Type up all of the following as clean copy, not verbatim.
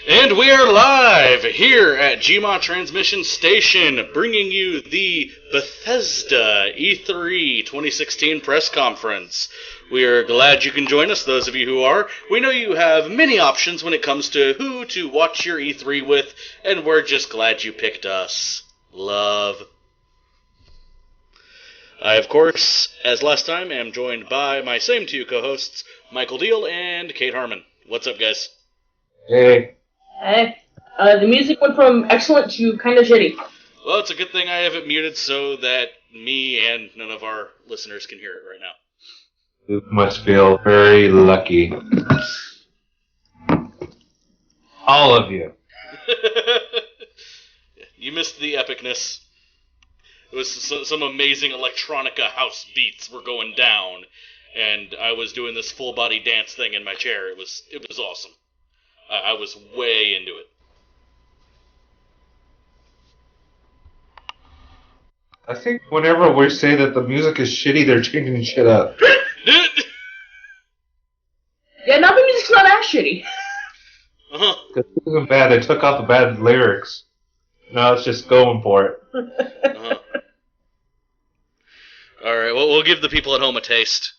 And we are live here at Gmod Transmission Station, bringing you the Bethesda E3 2016 Press Conference. We are glad you can join us, those of you who are. We know you have many options when it comes to who to watch your E3 with, and we're just glad you picked us. Love. I, of course, as last time, am joined by my same two co-hosts, Michael Deal and Kate Harmon. What's up, guys? Hey. Hey. The music went from excellent to kind of shitty. Well, it's a good thing I have it muted so that me and none of our listeners can hear it right now. You must feel very lucky. All of you. You missed the epicness. It was some amazing electronica house beats were going down, and I was doing this full body dance thing in my chair. It was awesome. I was way into it. I think whenever we say that the music is shitty, they're changing shit up. Yeah, now the music's not as shitty. Uh-huh. Because it wasn't bad. They took out the bad lyrics. Now it's just going for it. Uh-huh. All right, well, we'll give the people at home a taste.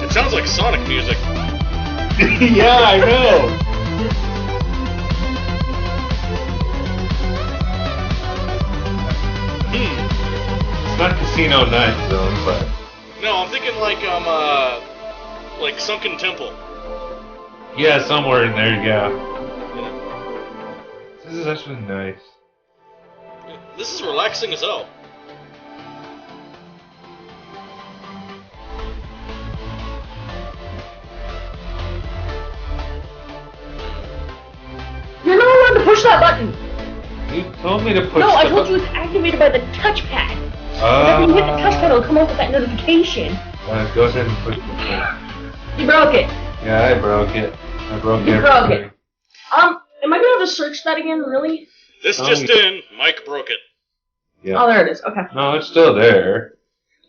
It sounds like Sonic music. Yeah, I know. It's not Casino Night, though, but... No, I'm thinking like Sunken Temple. Yeah, somewhere in there, yeah. You know? This is actually nice. This is relaxing as hell. You're not allowed to push that button. You told me to push No, I the told you it's activated by the touchpad. Oh. Whenever you hit the touchpad, it'll come up with that notification. Go ahead and push the button. You broke it. Yeah, I broke it. I broke You broke everything. it. Am I gonna have to search that again, really? This just in, Mike broke it. Yeah. Oh, there it is. Okay. No, it's still there.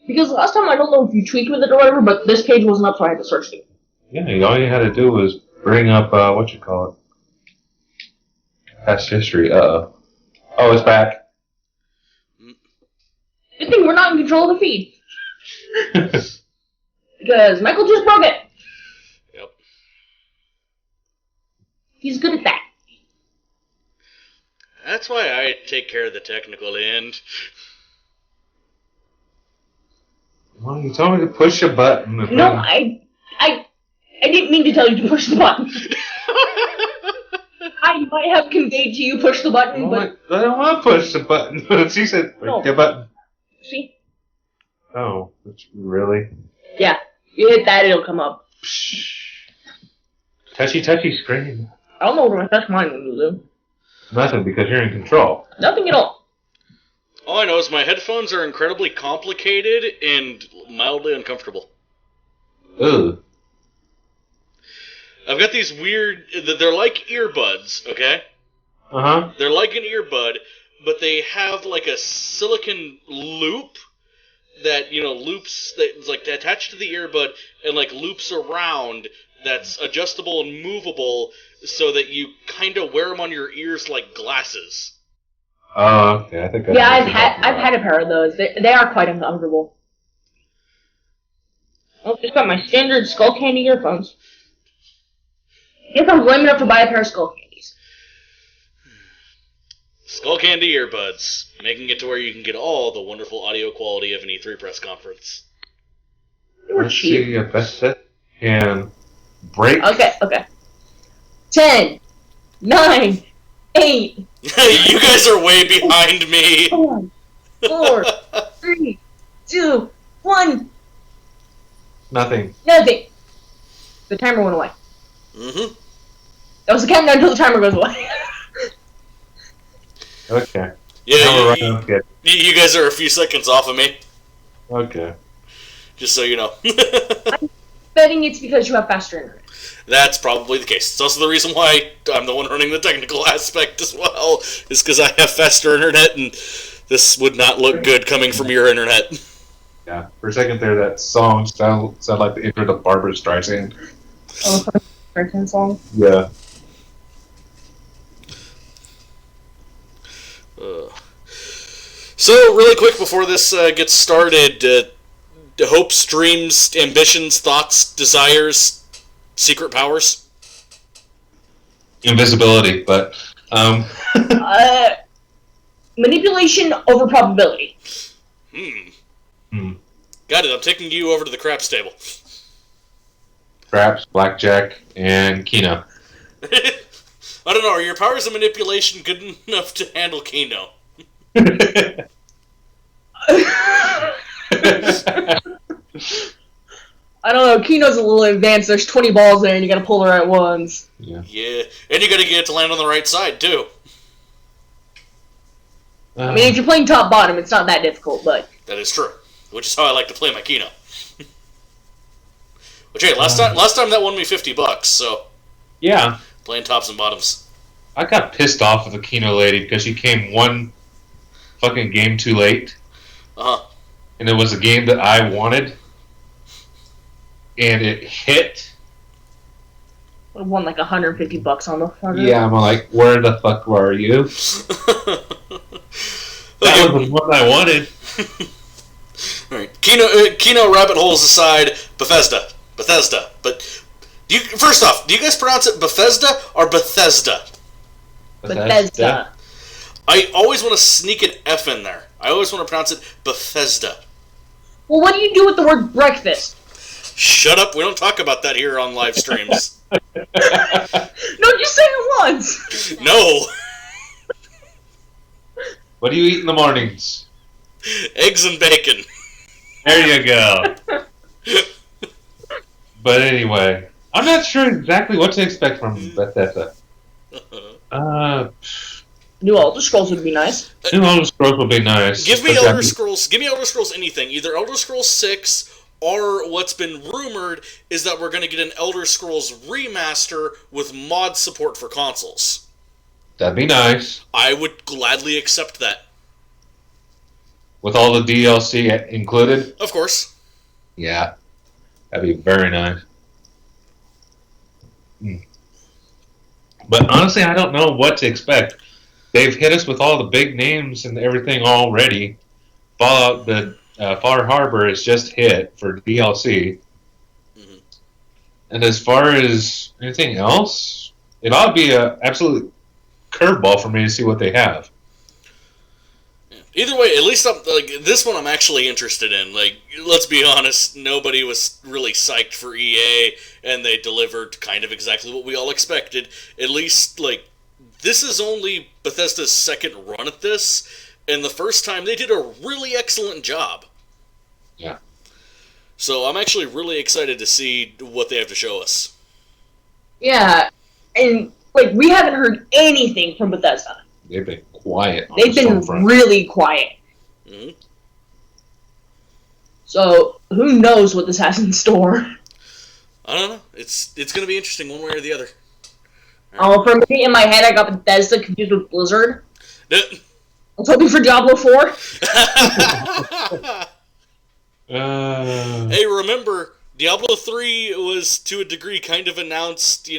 Because last time, I don't know if you tweaked with it or whatever, but this page wasn't up, so I had to search it. Yeah, all you had to do was bring up, what you call it? Past history. Uh-oh. Oh, it's back. Good thing we're not in control of the feed. Because Michael just broke it. Yep. He's good at that. That's why I take care of the technical end. Well, you told me to push a button. No, I didn't mean to tell you to push the button. I might have conveyed to you push the button, but... I don't want to push the button. She said, push the button. See? Oh, that's really? Yeah. You hit that, it'll come up. Touchy screen. I don't know what my touch mine will do. Nothing, because you're in control. Nothing at all. All I know is my headphones are incredibly complicated and mildly uncomfortable. Ugh. I've got these weird... They're like earbuds, okay? Uh-huh. They're like an earbud, but they have like a silicon loop that, loops... That's like attached to the earbud and like loops around that's adjustable and movable so that you kind of wear them on your ears like glasses. Oh, okay. I think Yeah, I've had a pair of those. They are quite uncomfortable. Oh, just got my standard Skull Candy earphones. If I'm lame enough to buy a pair of Skull Candies. Skull Candy earbuds, making it to where you can get all the wonderful audio quality of an E3 press conference. They were Let's cheap. see if that can break. Okay. 10, 9, 8. You guys are way behind me. 5, 4, 3, 2, 1. Nothing. Nothing. The timer went away. Mm-hmm. That was the countdown until the timer goes away. Okay. Yeah, Okay. you guys are a few seconds off of me. Okay. Just so you know. I'm betting it's because you have faster internet. That's probably the case. It's also the reason why I'm the one running the technical aspect as well, is because I have faster internet, and this would not look good coming from your internet. Yeah. For a second there, that song sounded like the intro to Barbra Streisand. Oh, the first song. Yeah. So, really quick before this gets started, hopes, dreams, ambitions, thoughts, desires, secret powers? Invisibility, but Manipulation over probability. Got it. I'm taking you over to the craps table. craps, blackjack, and Keno. I don't know. Are your powers of manipulation good enough to handle Keno? I don't know. Keno's a little advanced. There's 20 balls there, and you gotta pull the right ones. Yeah. Yeah, and you gotta get it to land on the right side, too. I mean, if you're playing top-bottom, it's not that difficult, but... That is true. Which is how I like to play my Keno. Which, hey, last time that won me $50, so... Yeah. Playing tops and bottoms. I got pissed off with the Keno lady because she came one fucking game too late. Uh-huh. And it was a game that I wanted. And it hit. I won like $150 on the front. Yeah, I'm like, where the fuck were you? That was the one I wanted. Alright, Keno rabbit holes aside, Bethesda. But, first off, do you guys pronounce it Bethesda or Bethesda? Bethesda. I always want to sneak an F in there. I always want to pronounce it Bethesda. Well, what do you do with the word breakfast? Shut up, we don't talk about that here on live streams. No, just say it once. No. What do you eat in the mornings? Eggs and bacon. There you go. But anyway, I'm not sure exactly what to expect from Bethesda. New Elder Scrolls would be nice. New Elder Scrolls would be nice. Give me Elder Scrolls anything. Either Elder Scrolls 6 or what's been rumored is that we're going to get an Elder Scrolls remaster with mod support for consoles. That'd be nice. I would gladly accept that. With all the DLC included? Of course. Yeah. That'd be very nice. But honestly, I don't know what to expect. They've hit us with all the big names and everything already. Fallout, the Far Harbor is just hit for DLC. Mm-hmm. And as far as anything else, it ought to be an absolute curveball for me to see what they have. Either way, at least this one I'm actually interested in. Like, let's be honest, nobody was really psyched for EA, and they delivered kind of exactly what we all expected. At least, this is only Bethesda's second run at this, and the first time they did a really excellent job. Yeah. So I'm actually really excited to see what they have to show us. Yeah, and we haven't heard anything from Bethesda. They've been quiet. They've been really quiet. Mm-hmm. So who knows what this has in store? I don't know. It's going to be interesting one way or the other. Oh, for me, in my head, I got Bethesda confused with Blizzard. I was hoping for Diablo 4. Hey, remember, Diablo 3 was, to a degree, kind of announced,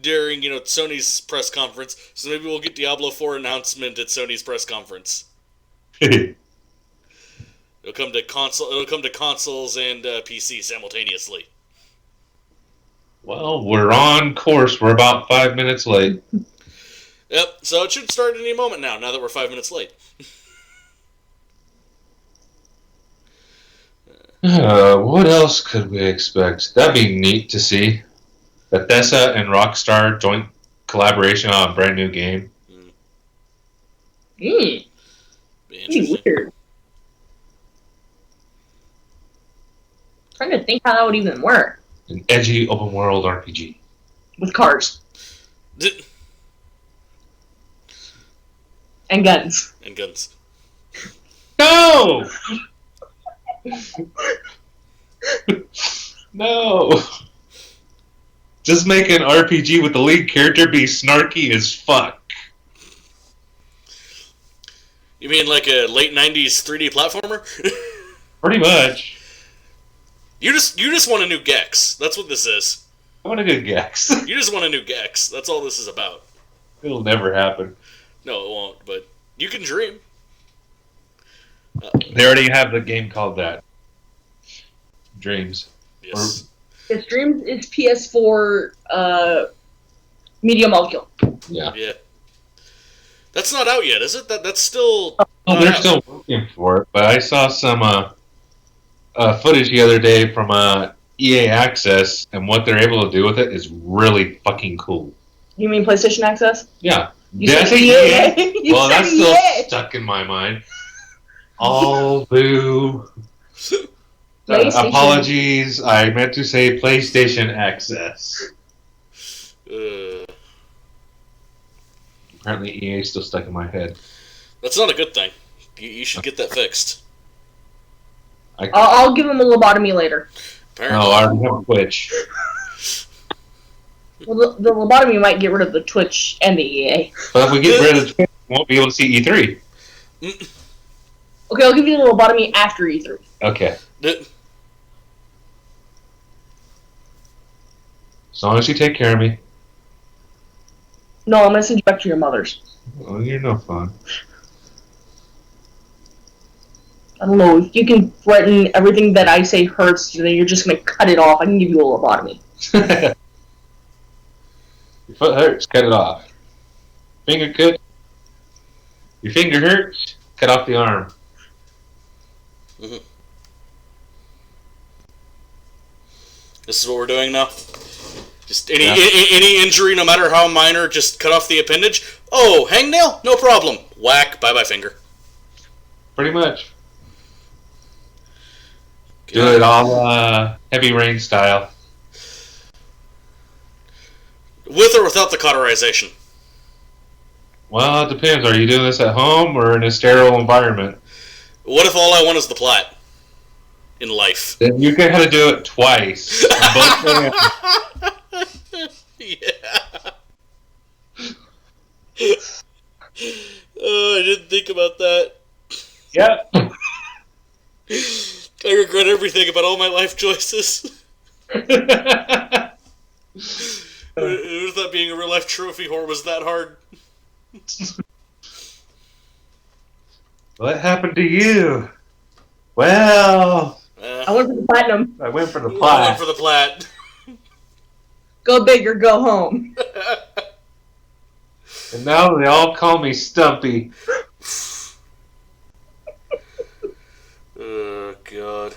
during, Sony's press conference, so maybe we'll get Diablo 4 announcement at Sony's press conference. It'll come to consoles and PC simultaneously. Well, we're on course. We're about 5 minutes late. Yep, so it should start any moment now that we're 5 minutes late. What else could we expect? That'd be neat to see. Bethesda and Rockstar joint collaboration on a brand new game. Be weird. I'm trying to think how that would even work. An edgy open world RPG. With cars. And guns. No! No! Just make an RPG with the lead character be snarky as fuck. You mean like a late 90s 3D platformer? Pretty much. You just want a new Gex. That's what this is. I want a good Gex. You just want a new Gex. That's all this is about. It'll never happen. No, it won't, but you can dream. They already have the game called that. Dreams. Yes. Yes, Dreams is PS4 Media Molecule. Yeah. Yeah. That's not out yet, is it? That's still... Oh, they're still working for it, but I saw some footage the other day from EA Access, and what they're able to do with it is really fucking cool. You mean PlayStation Access? Yeah. You said EA. Well, that's still stuck in my mind. All boo. Apologies, I meant to say PlayStation Access. Apparently EA is still stuck in my head. That's not a good thing. You should get that fixed. I'll give him a lobotomy later. Apparently. No, I already have Twitch. Well, the lobotomy might get rid of the Twitch and the EA. But if we get rid of Twitch, we won't be able to see E3. Okay, I'll give you the lobotomy after E3. Okay. As long as you take care of me. No, I'm gonna send you back to your mother's. Well, you're no fun. I don't know, if you can threaten everything that I say hurts, then you're just gonna cut it off. I can give you a lobotomy. Your foot hurts, cut it off. Finger cut. Your finger hurts, cut off the arm. Mm-hmm. This is what we're doing now? Just any injury, no matter how minor, just cut off the appendage? Oh, hangnail? No problem. Whack, bye-bye finger. Pretty much. Do it all Heavy Rain style. With or without the cauterization? Well, it depends. Are you doing this at home or in a sterile environment? What if all I want is the plot in life? Then you're going to have to do it twice. Yeah. Oh, I didn't think about that. Yep. I regret everything about all my life choices. Who thought being a real life trophy whore was that hard? What happened to you? Well, I went for the platinum. I went for the I plat. went for the plat. Go big or go home. And now they all call me Stumpy. Oh, God.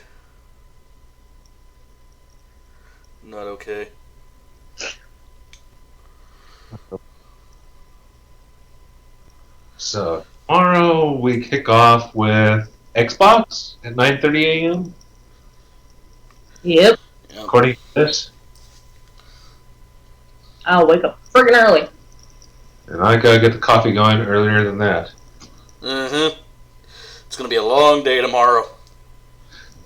Not okay. So tomorrow we kick off with Xbox at 9:30 a.m. Yep. According to this, I'll wake up friggin' early. and I gotta get the coffee going earlier than that. Mm-hmm. It's gonna be a long day tomorrow.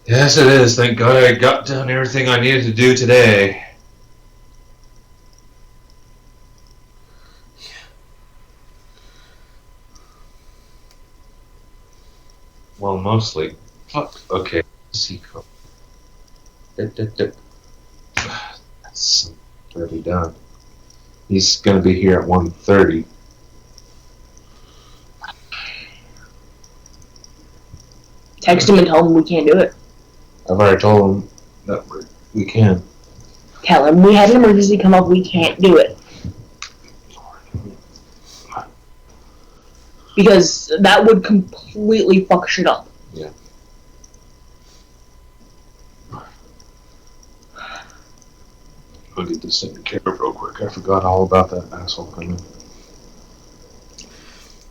Yes, it is. Thank God I got done everything I needed to do today. Well, mostly. Fuck. Okay. Sequel. That's already done. He's gonna be here at 1:30. Text him and tell him we can't do it. I've already told him that we can. Tell him we had an emergency come up, we can't do it. Because that would completely fuck shit up. Yeah. I'll get this taken care of real quick. I forgot all about that asshole coming.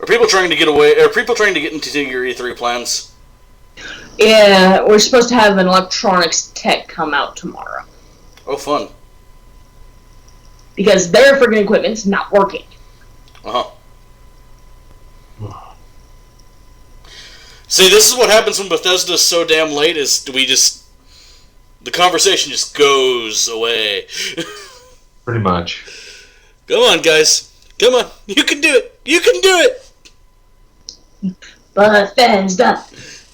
Are people trying to get away? Are people trying to get into your E3 plans? Yeah, we're supposed to have an electronics tech come out tomorrow. Oh, fun. Because their friggin' equipment's not working. Uh-huh. See, this is what happens when Bethesda's so damn late, is the conversation just goes away. Pretty much. Come on, guys. Come on. You can do it. You can do it. Bethesda!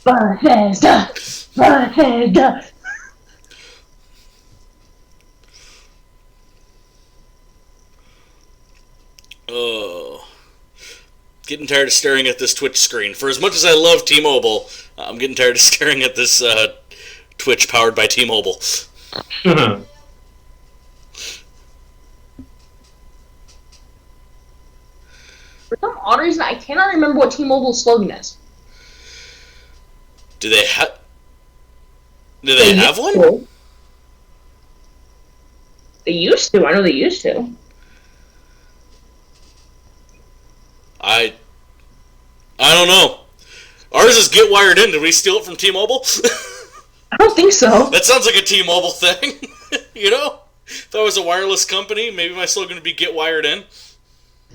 Bethesda! Bethesda. Oh. Getting tired of staring at this Twitch screen. For as much as I love T-Mobile, I'm getting tired of staring at this Twitch powered by T-Mobile. For some odd reason, I cannot remember what T-Mobile's slogan is. Do they have one? To. They used to. I know they used to. I don't know. Ours is get wired in. Did we steal it from T-Mobile? I don't think so. That sounds like a T-Mobile thing. You know? If I was a wireless company, maybe my slogan would be get wired in.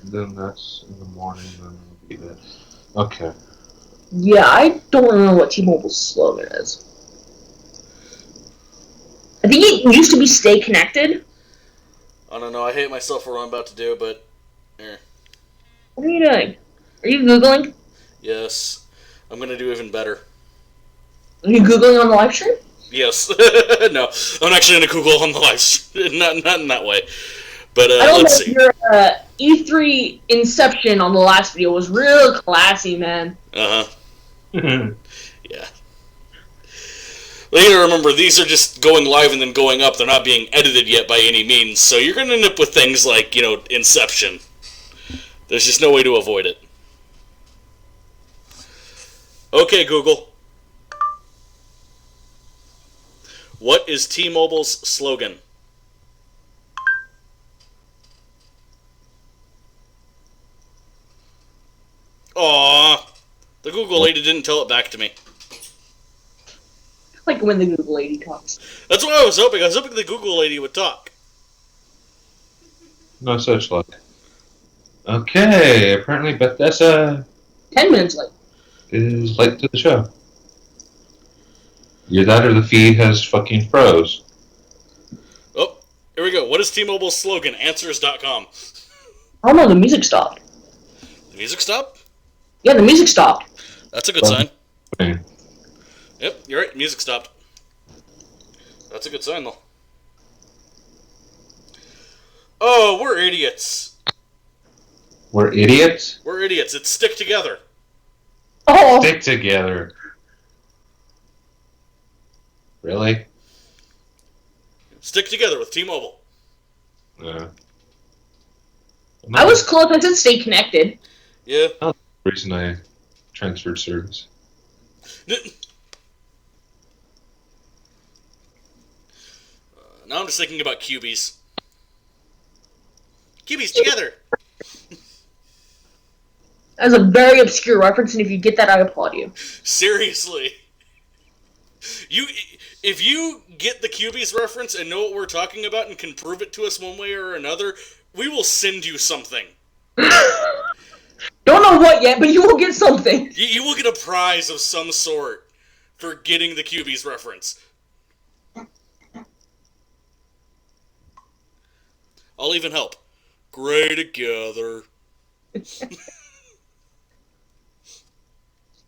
Then that's in the morning, then it'll be that. Okay. Yeah, I don't know what T-Mobile's slogan is. I think it used to be stay connected. I don't know. I hate myself for what I'm about to do, but... What are you doing? Are you Googling? Yes. I'm going to do even better. Are you Googling on the live stream? Yes. No. I'm actually going to Google on the live stream. Not in that way. But I don't let's know, see. Your E3 Inception on the last video was real classy, man. Uh-huh. Yeah. Well, you gotta remember, these are just going live and then going up. They're not being edited yet by any means. So you're going to end up with things like, Inception. There's just no way to avoid it. Okay, Google. What is T-Mobile's slogan? Aww. The Google lady didn't tell it back to me. Like when the Google lady talks. That's what I was hoping. I was hoping the Google lady would talk. No such luck. Okay, apparently Bethesda 10 minutes late. is late to the show. Either that or the feed has fucking froze. Oh, here we go. What is T-Mobile's slogan? Answers.com. Oh no, the music stopped. The music stopped? Yeah, the music stopped. That's a good sign. Okay. Yep, you're right. Music stopped. That's a good sign, though. Oh, we're idiots. We're idiots? We're idiots. It's stick together. Oh, Stick together. Really? Stick together with T-Mobile. Yeah. I was close. I said stay connected. Yeah. The reason I transferred service. Now I'm just thinking about cubies. Cubies together. That's a very obscure reference, and if you get that, I applaud you. Seriously. If you get the cubies reference and know what we're talking about and can prove it to us one way or another, we will send you something. Don't know what yet, but you will get something. You will get a prize of some sort for getting the cubies reference. I'll even help. Gray together.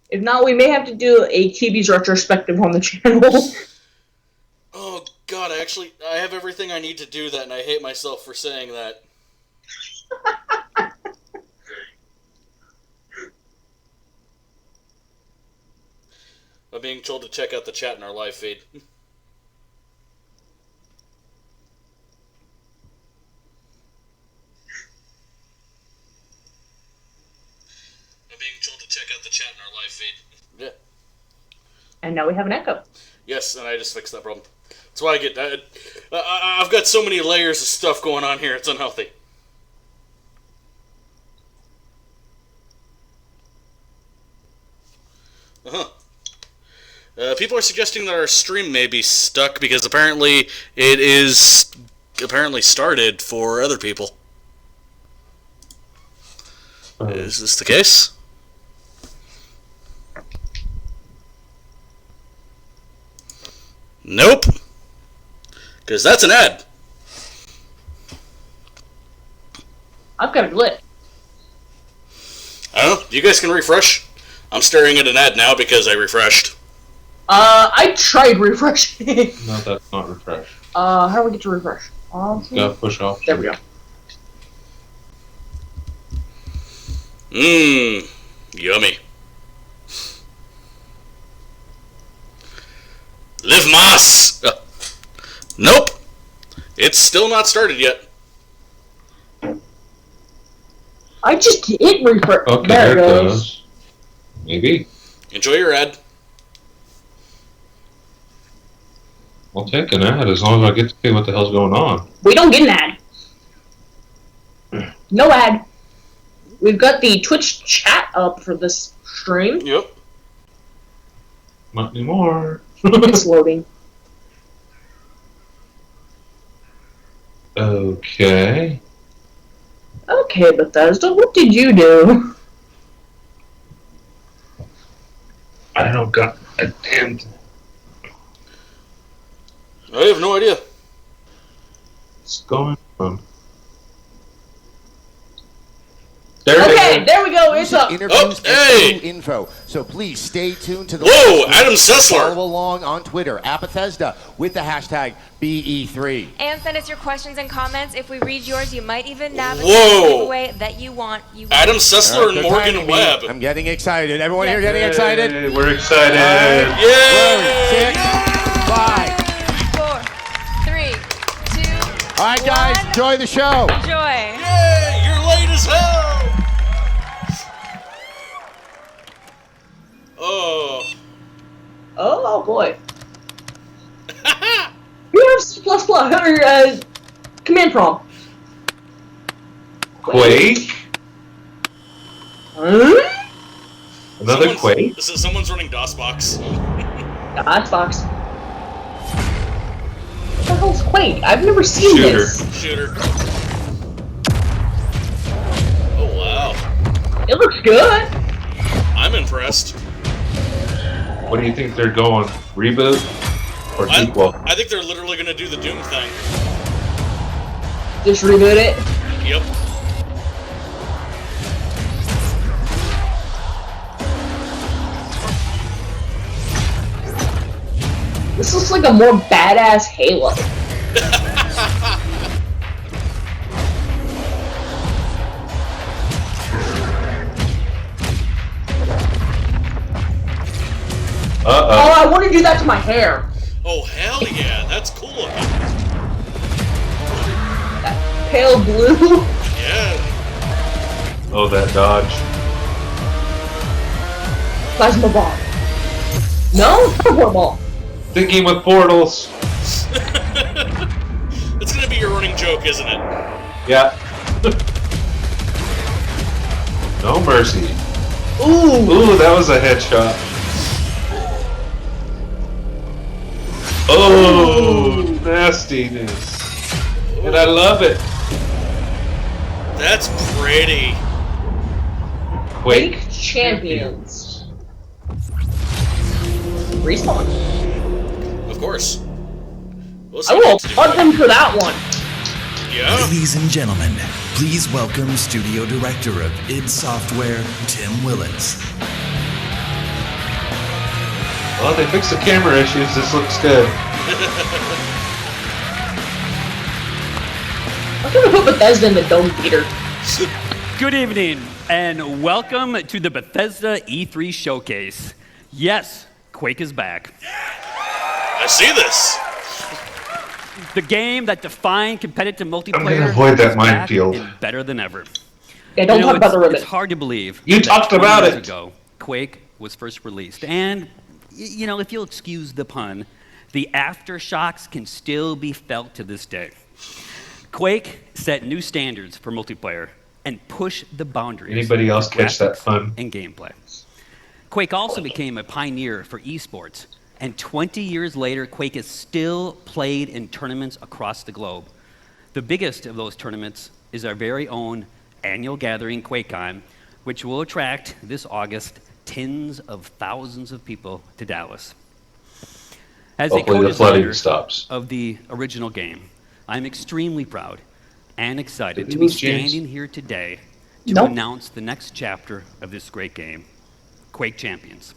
If not, we may have to do a TV's retrospective on the channel. Oh god, I have everything I need to do that, and I hate myself for saying that. I'm being told to check out the chat in our live feed. I'm being told to check out the chat in our live feed. Yeah. And now we have an echo. Yes, and I just fixed that problem. That's why I get that. I've got so many layers of stuff going on here, it's unhealthy. Uh-huh. People are suggesting that our stream may be stuck because apparently it is started for other people. Is this the case? Nope. Because that's an ad. I've got it lit. I don't know. You guys can refresh. I'm staring at an ad now because I refreshed. I tried refreshing. No, that's not refresh. How do we get to refresh? Gotta push off. There we go. Mmm. Yummy. Live Mas! Nope. It's still not started yet. I just hit refresh. Okay, there there it it goes. goes. Maybe. Enjoy your ad. I'll take an ad as long as I get to see what the hell's going on. We don't get an ad. No ad. We've got the Twitch chat up for this stream. Yep. Not anymore. It's loading. Okay. Okay, Bethesda, what did you do? I don't got a damn thing. I have no idea. What's going on? There Okay, it is. there we go. It's up. Interviews hey! and new info. So please stay tuned to the. Whoa, Adam Sessler. Follow along on Twitter at Bethesda with the hashtag BE3. And send us your questions and comments. If we read yours, you might even nab a Whoa. giveaway that you want. Adam Sessler and Good Morgan timing, Webb. I'm getting excited. Everyone here Yes. getting excited? Hey, we're excited. Yay! 6, 5. 4, 3, 2, All right, guys, one. enjoy the show. Enjoy. Yay! You're late as hell! Oh. Oh boy. You have C++ or command prompt. Quake? Huh? Another Quake? Someone's running DOSBox. Xbox. What the hell's Quake? I've never seen Shooter. this. Shooter. Oh, wow. It looks good. I'm impressed. What do you think they're going? Reboot or sequel? I think they're literally going to do the Doom thing. Just reboot it. Yep. This looks like a more badass Halo. Uh-oh. Oh, I want to do that to my hair. Oh, hell yeah. That's cool looking. That pale blue. Yeah. Oh, that dodge. Plasma ball. No? Purple ball. Thinking with portals. It's going to be your running joke, isn't it? Yeah. No mercy. Ooh. Ooh, that was a headshot. Oh, nastiness. And I love it. That's pretty. Quake. Quake Champions. Respawn. Of course. I will hunt them for that one. Yeah. Ladies and gentlemen, please welcome Studio Director of id Software, Tim Willits. Well, they fixed the camera issues. This looks good. I'm gonna put Bethesda in the dome theater. Good evening, and welcome to the Bethesda E3 Showcase. Yes, Quake is back. I see this. The game that defined competitive multiplayer gonna avoid that is back minefield. and better than ever. Yeah, don't You know, talk about the ribbon. It's hard to believe. You that talked 20 about years it. ago, Quake was first released, and you know, if you'll excuse the pun, the aftershocks can still be felt to this day. Quake set new standards for multiplayer and pushed the boundaries. Anybody else of catch that graphics pun? and gameplay. Quake also became a pioneer for esports, and 20 years later, Quake is still played in tournaments across the globe. The biggest of those tournaments is our very own annual gathering, QuakeCon, which will attract this August tens of thousands of people to Dallas. As a Hopefully the flooding co-designer stops. of the original game, I'm extremely proud and excited Did to you be lose James? standing here today to Nope. announce the next chapter of this great game, Quake Champions.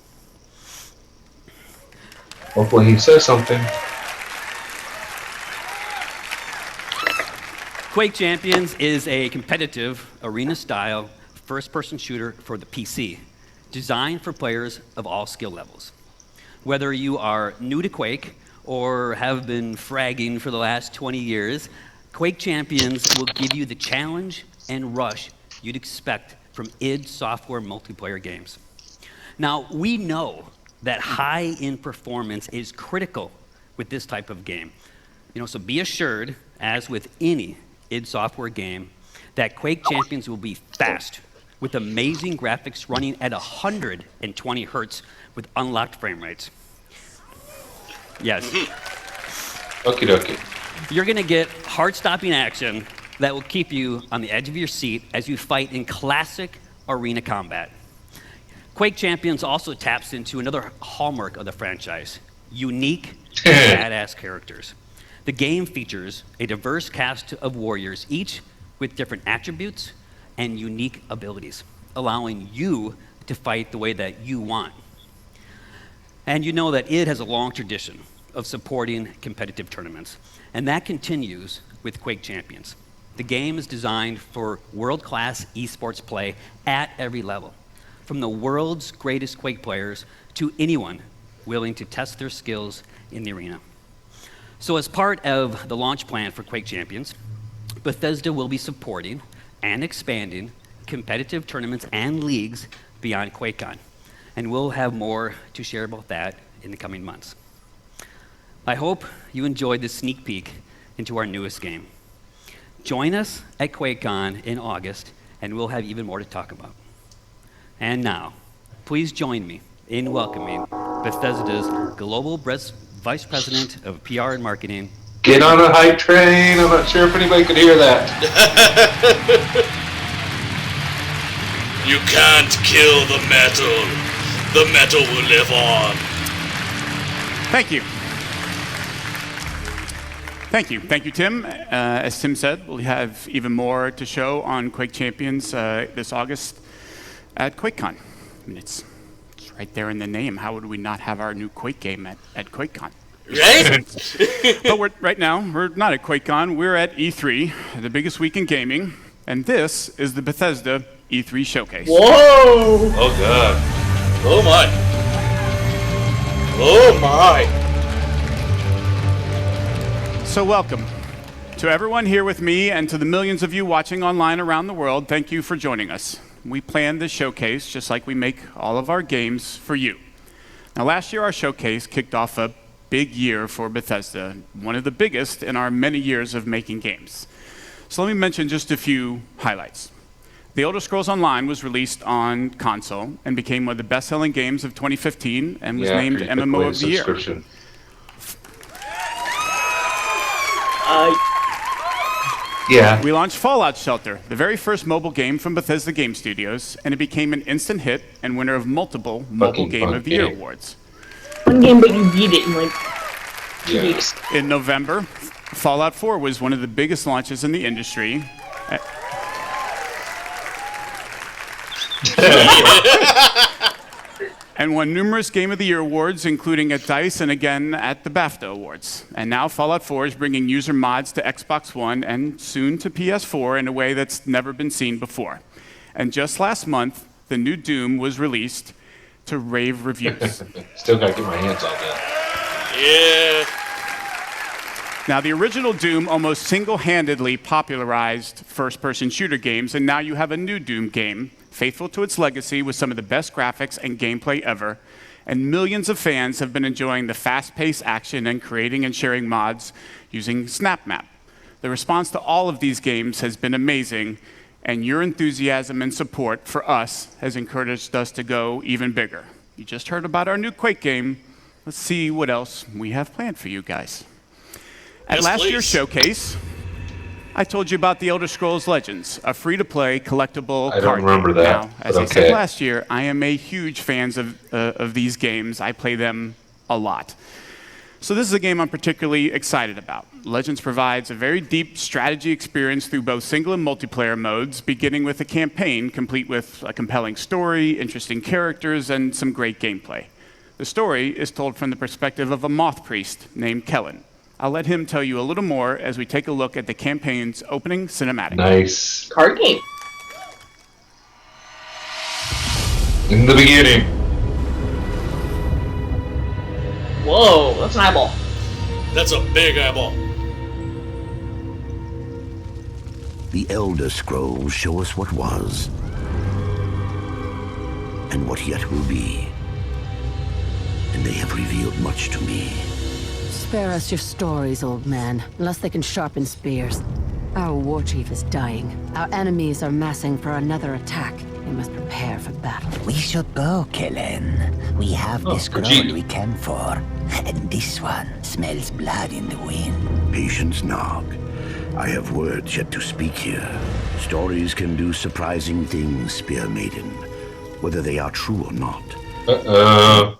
Hopefully he says something. Quake Champions is a competitive, arena-style, first-person shooter for the PC, designed for players of all skill levels. Whether you are new to Quake or have been fragging for the last 20 years, Quake Champions will give you the challenge and rush you'd expect from id Software multiplayer games. Now, we know that high-end performance is critical with this type of game. So be assured, as with any id Software game, that Quake Champions will be fast, with amazing graphics running at 120 hertz with unlocked frame rates. Yes. Okie dokie. You're going to get heart-stopping action that will keep you on the edge of your seat as you fight in classic arena combat. Quake Champions also taps into another hallmark of the franchise: unique, badass characters. The game features a diverse cast of warriors, each with different attributes and unique abilities, allowing you to fight the way that you want. And you know that id has a long tradition of supporting competitive tournaments, and that continues with Quake Champions. The game is designed for world-class esports play at every level, from the world's greatest Quake players to anyone willing to test their skills in the arena. So as part of the launch plan for Quake Champions, Bethesda will be supporting and expanding competitive tournaments and leagues beyond QuakeCon, and we'll have more to share about that in the coming months. I hope you enjoyed this sneak peek into our newest game. Join us at QuakeCon in August, and we'll have even more to talk about. And now, please join me in welcoming Bethesda's Global Vice President of PR and Marketing. Get on a hype train. I'm not sure if anybody could hear that. You can't kill the metal. The metal will live on. Thank you. Thank you, Tim. As Tim said, we'll have even more to show on Quake Champions this August at QuakeCon. I mean, it's right there in the name. How would we not have our new Quake game at QuakeCon? Right? But right now, we're not at QuakeCon. We're at E3, the biggest week in gaming, and this is the Bethesda E3 showcase. Whoa! Oh, God. Oh, my. Oh, my. So welcome to everyone here with me and to the millions of you watching online around the world. Thank you for joining us. We planned this showcase just like we make all of our games for you. Now, last year our showcase kicked off a big year for Bethesda, one of the biggest in our many years of making games. So let me mention just a few highlights. The Elder Scrolls Online was released on console and became one of the best-selling games of 2015 and was named MMO of the Year. Yeah. We launched Fallout Shelter, the very first mobile game from Bethesda Game Studios, and it became an instant hit and winner of multiple Mobile Game of the Year awards. One game, but you beat it in like 2 weeks. In November, Fallout 4 was one of the biggest launches in the industry. And won numerous Game of the Year awards, including at DICE and again at the BAFTA Awards. And now Fallout 4 is bringing user mods to Xbox One and soon to PS4 in a way that's never been seen before. And just last month, the new Doom was released to rave reviews. Still gotta get my hands on that. Yeah. Now, the original Doom almost single-handedly popularized first-person shooter games, and now you have a new Doom game, faithful to its legacy with some of the best graphics and gameplay ever, and millions of fans have been enjoying the fast-paced action and creating and sharing mods using SnapMap. The response to all of these games has been amazing, and your enthusiasm and support for us has encouraged us to go even bigger. You just heard about our new Quake game. Let's see what else we have planned for you guys. At last year's showcase, I told you about the Elder Scrolls Legends, a free-to-play collectible I don't card remember game. that, Now, as but I okay. said last year, I am a huge fan of these games. I play them a lot. So this is a game I'm particularly excited about. Legends provides a very deep strategy experience through both single and multiplayer modes, beginning with a campaign complete with a compelling story, interesting characters, and some great gameplay. The story is told from the perspective of a moth priest named Kellen. I'll let him tell you a little more as we take a look at the campaign's opening cinematic. Nice. Card game. In the beginning. Whoa, that's an eyeball. That's a big eyeball. The Elder Scrolls show us what was and what yet will be. And they have revealed much to me. Spare us your stories, old man, unless they can sharpen spears. Our war chief is dying. Our enemies are massing for another attack. We must prepare for battle. We should go, Kellen. We have the scroll we came for. And this one smells blood in the wind. Patience, Nog. I have words yet to speak here. Stories can do surprising things, Spear Maiden, whether they are true or not. Uh-oh.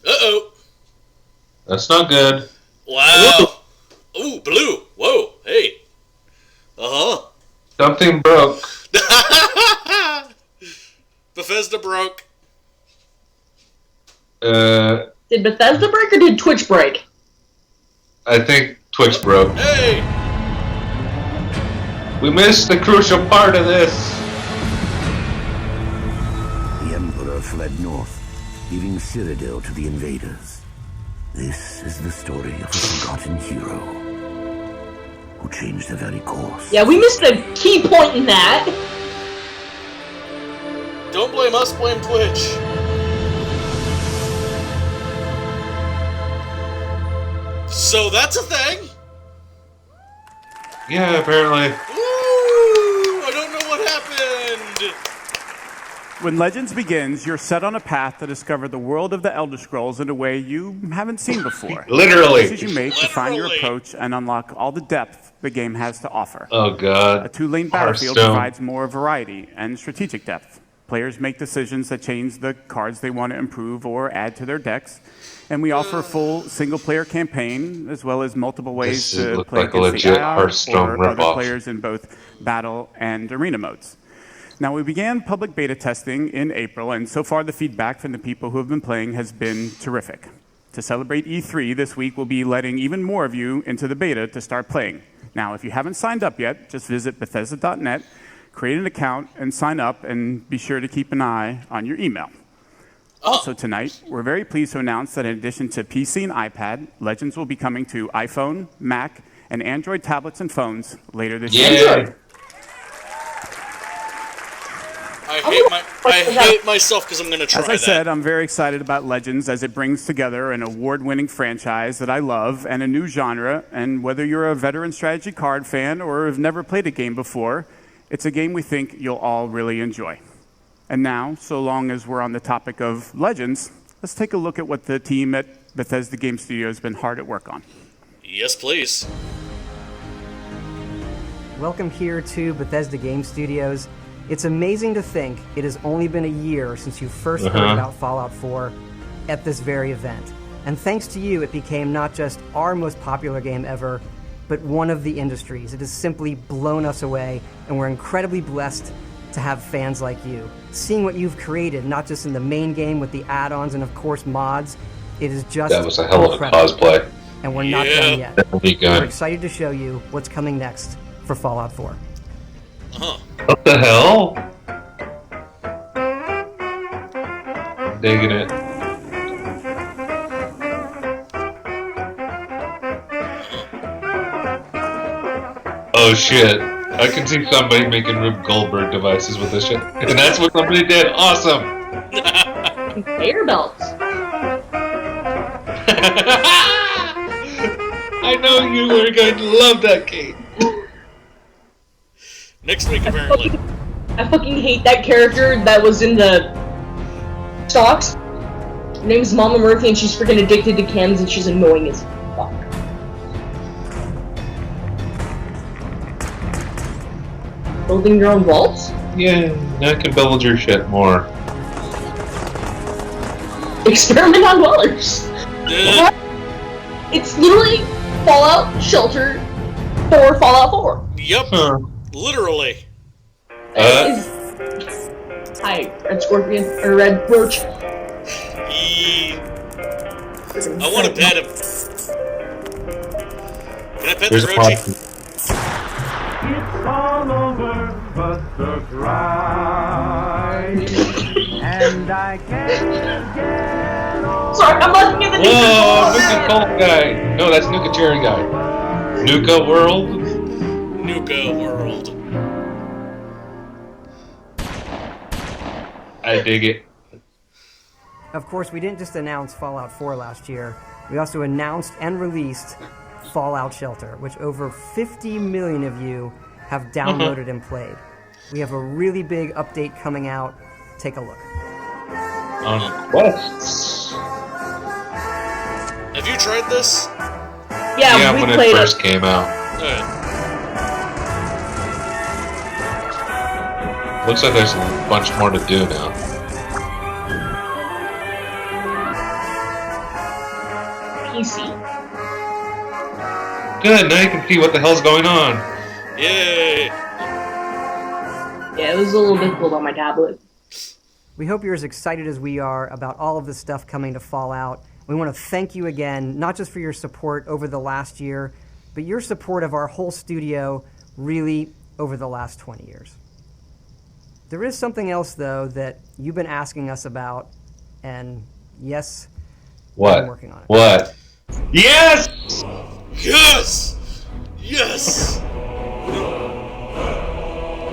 Uh-oh. That's not good. Wow. Ooh, blue. Whoa. Hey. Uh-huh. Something broke. Bethesda broke. Did Bethesda break or did Twitch break? I think Twitch broke. Hey! We missed the crucial part of this. The Emperor fled north, leaving Cyrodiil to the invaders. This is the story of a forgotten hero who changed the very course. Yeah, we missed a key point in that. Don't blame us, blame Twitch. So that's a thing? Yeah, apparently. Ooh, I don't know what happened. When Legends begins, you're set on a path to discover the world of the Elder Scrolls in a way you haven't seen before. Literally. Choices you make define your approach and unlock all the depth the game has to offer. Oh, God. A two-lane battlefield provides more variety and strategic depth. Players make decisions that change the cards they want to improve or add to their decks. And we offer a full single-player campaign, as well as multiple ways to play against the AI or other players in both battle and arena modes. Now, we began public beta testing in April, and so far the feedback from the people who have been playing has been terrific. To celebrate E3 this week, we'll be letting even more of you into the beta to start playing. Now, if you haven't signed up yet, just visit Bethesda.net, create an account, and sign up, and be sure to keep an eye on your email. Also tonight, we're very pleased to announce that in addition to PC and iPad, Legends will be coming to iPhone, Mac, and Android tablets and phones later this year. I hate myself because I'm going to try that. As I said, I'm very excited about Legends as it brings together an award-winning franchise that I love and a new genre. And whether you're a veteran strategy card fan or have never played a game before, it's a game we think you'll all really enjoy. And now, so long as we're on the topic of Legends, let's take a look at what the team at Bethesda Game Studios has been hard at work on. Yes, please. Welcome here to Bethesda Game Studios. It's amazing to think it has only been a year since you first heard about Fallout 4 at this very event. And thanks to you, it became not just our most popular game ever, but one of the industry's. It has simply blown us away, and we're incredibly blessed to have fans like you. Seeing what you've created, not just in the main game with the add-ons and of course mods, it is just that was a hell of a cosplay. And we're not done yet. We're excited to show you what's coming next for Fallout 4. What the hell? Digging it. Oh shit. I can see somebody making Rube Goldberg devices with this shit. And that's what somebody did. Awesome! Conveyor belts. I know you were going to love that game. Next week, apparently. I fucking hate that character that was in the stocks. Her name's Mama Murphy and she's freaking addicted to chems and she's annoying as fuck. Building your own vaults? Yeah, I can build your shit more. Experiment on dwellers. It's literally Fallout Shelter for Fallout 4. Yep. Literally. Hi, Red Scorpion, or Red Roach. I want to pet him. Can I pet There's the a Roji? It's all over but the grind. And I can't get over. Sorry, I'm looking at the Whoa, Nuka Cold guy. No, that's Nuka Cherry guy. Nuka World. Nuka World. I dig it. Of course, we didn't just announce Fallout 4 last year. We also announced and released Fallout Shelter, which over 50 million of you have downloaded and played. We have a really big update coming out. Take a look. On Quest. Have you tried this? Yeah, we when played it first came out. Alright. Looks like there's a bunch more to do now. PC. Good, now you can see what the hell's going on. Yay! Yeah, it was a little difficult on my tablet. We hope you're as excited as we are about all of this stuff coming to Fallout. We want to thank you again, not just for your support over the last year, but your support of our whole studio really over the last 20 years. There is something else, though, that you've been asking us about, and yes, What? I'm working on it. What? Yes! Yes! Yes!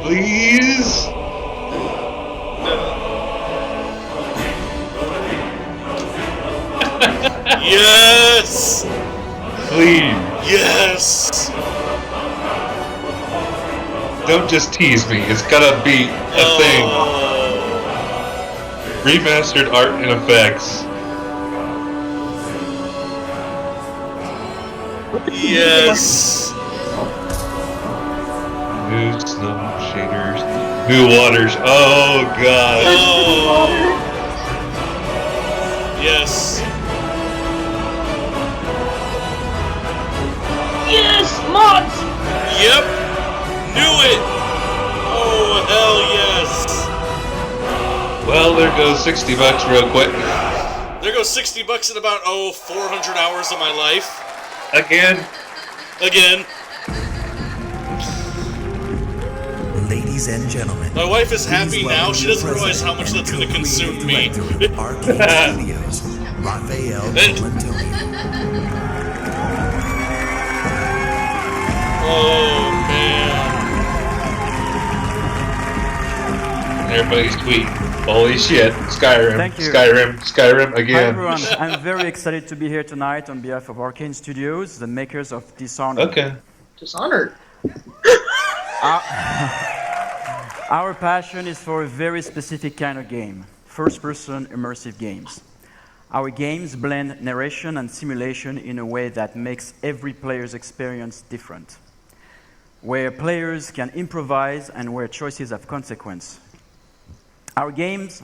Please? Yes! Please. Yes! Don't just tease me. It's gotta be a thing. Remastered art and effects. Yes! New snow shaders. New waters. Oh god. Oh. Yes. Yes, mods! Yep. Knew it. Oh hell yes. Well, there goes $60 real quick. There goes $60 in about 400 hours of my life. Again. Ladies and gentlemen, My wife is happy now. She doesn't realize how much that's going to consume me. Arcade Studios, Raphael Antonio. Oh man. Everybody's tweeting. Holy shit. Skyrim. Thank you. Skyrim Hi again. everyone, I'm very excited to be here tonight on behalf of Arcane Studios, the makers of Dishonored. Okay. Dishonored. Our passion is for a very specific kind of game, first-person immersive games. Our games blend narration and simulation in a way that makes every player's experience different, where players can improvise and where choices have consequence. Our games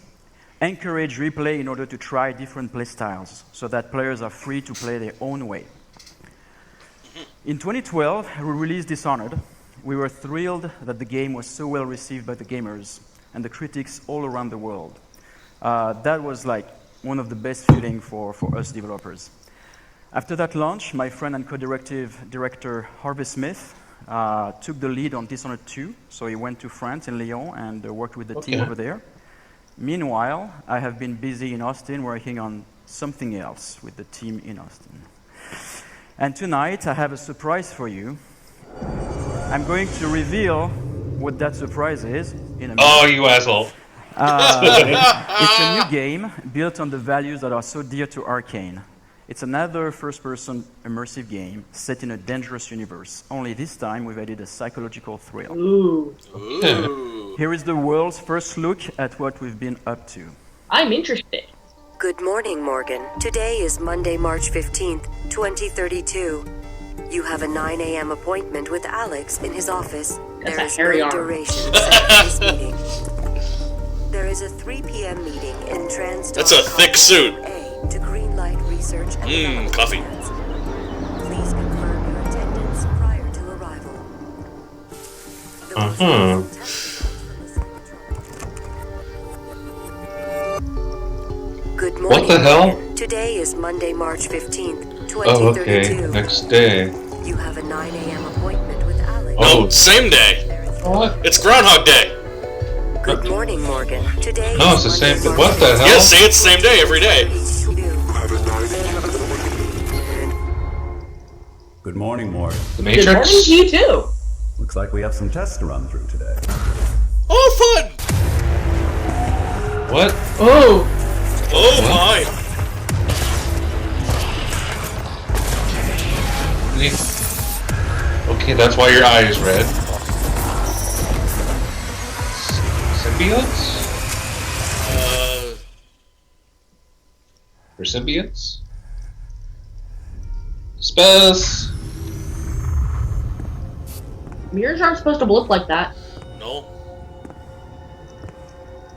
encourage replay in order to try different playstyles so that players are free to play their own way. In 2012, we released Dishonored. We were thrilled that the game was so well received by the gamers and the critics all around the world. That was like one of the best feelings for us developers. After that launch, my friend and co-director Harvey Smith took the lead on Dishonored 2, so he went to France in Lyon and worked with the team over there. Meanwhile, I have been busy in Austin working on something else with the team in Austin. And tonight, I have a surprise for you. I'm going to reveal what that surprise is in a minute. Oh, you asshole. It's a new game built on the values that are so dear to Arcane. It's another first-person immersive game set in a dangerous universe. Only this time, we've added a psychological thrill. Ooh. Here is the world's first look at what we've been up to. I'm interested. Good morning, Morgan. Today is Monday, March 15th, 2032. You have a 9 a.m. appointment with Alex in his office. That's There a is hairy no arm. duration set for this meeting. There is a 3 p.m. meeting in Transtar. That's a thick suit. A to greenlight research and development Coffee. plans. Please confirm your attendance prior to arrival. Good morning, the hell? Today is Monday, March 15th, 2032. Oh, okay. Next day. You have a 9 a.m. appointment with Alex. No, same day. What? It's Groundhog Day. Good morning, Morgan. Today No, is it's the Monday, same. March What the hell? Yes, see, it's the same day every day. Good morning, Morgan. The Good morning Matrix? to you too. Looks like we have some tests to run through today. Oh, fun! What? Oh. Oh, my. Okay, that's why your eye is red. Symbiotes? Or symbiotes? Space! Mirrors aren't supposed to look like that. No.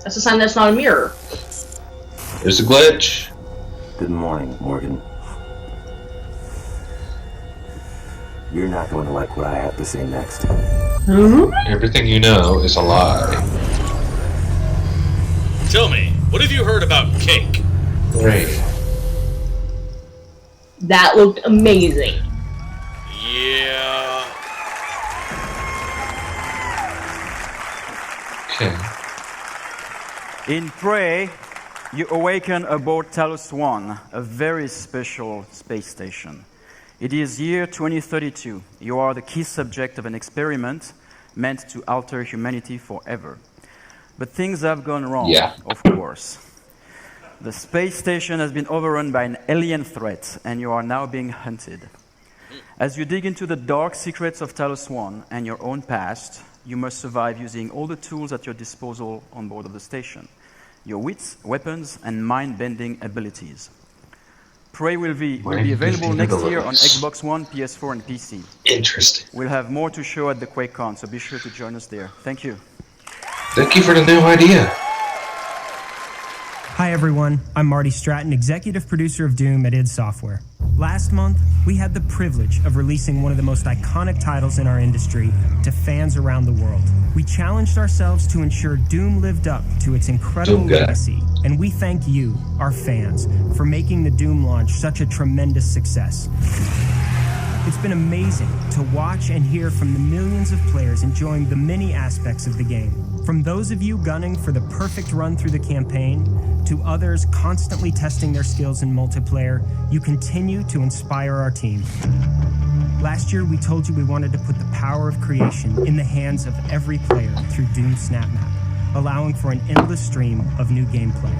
That's a sign that's not a mirror. There's a glitch. Good morning, Morgan. You're not going to like what I have to say next. Everything you know is a lie. Tell me, what have you heard about cake? Great. That looked amazing. Yeah. Okay. In Prey, you awaken aboard Talos 1, a very special space station. It is year 2032. You are the key subject of an experiment meant to alter humanity forever. But things have gone wrong, of course. The space station has been overrun by an alien threat, and you are now being hunted. As you dig into the dark secrets of Talos 1 and your own past, you must survive using all the tools at your disposal on board of the station. Your wits, weapons, and mind-bending abilities. Prey will be available next year on Xbox One, PS4, and PC. Interesting. We'll have more to show at the QuakeCon, so be sure to join us there. Thank you. Thank you for the new idea. Hi everyone, I'm Marty Stratton, executive producer of Doom at id Software. Last month, we had the privilege of releasing one of the most iconic titles in our industry to fans around the world. We challenged ourselves to ensure Doom lived up to its incredible legacy, and we thank you, our fans, for making the Doom launch such a tremendous success. It's been amazing to watch and hear from the millions of players enjoying the many aspects of the game. From those of you gunning for the perfect run through the campaign, to others constantly testing their skills in multiplayer, you continue to inspire our team. Last year, we told you we wanted to put the power of creation in the hands of every player through Doom Snap Map, allowing for an endless stream of new gameplay.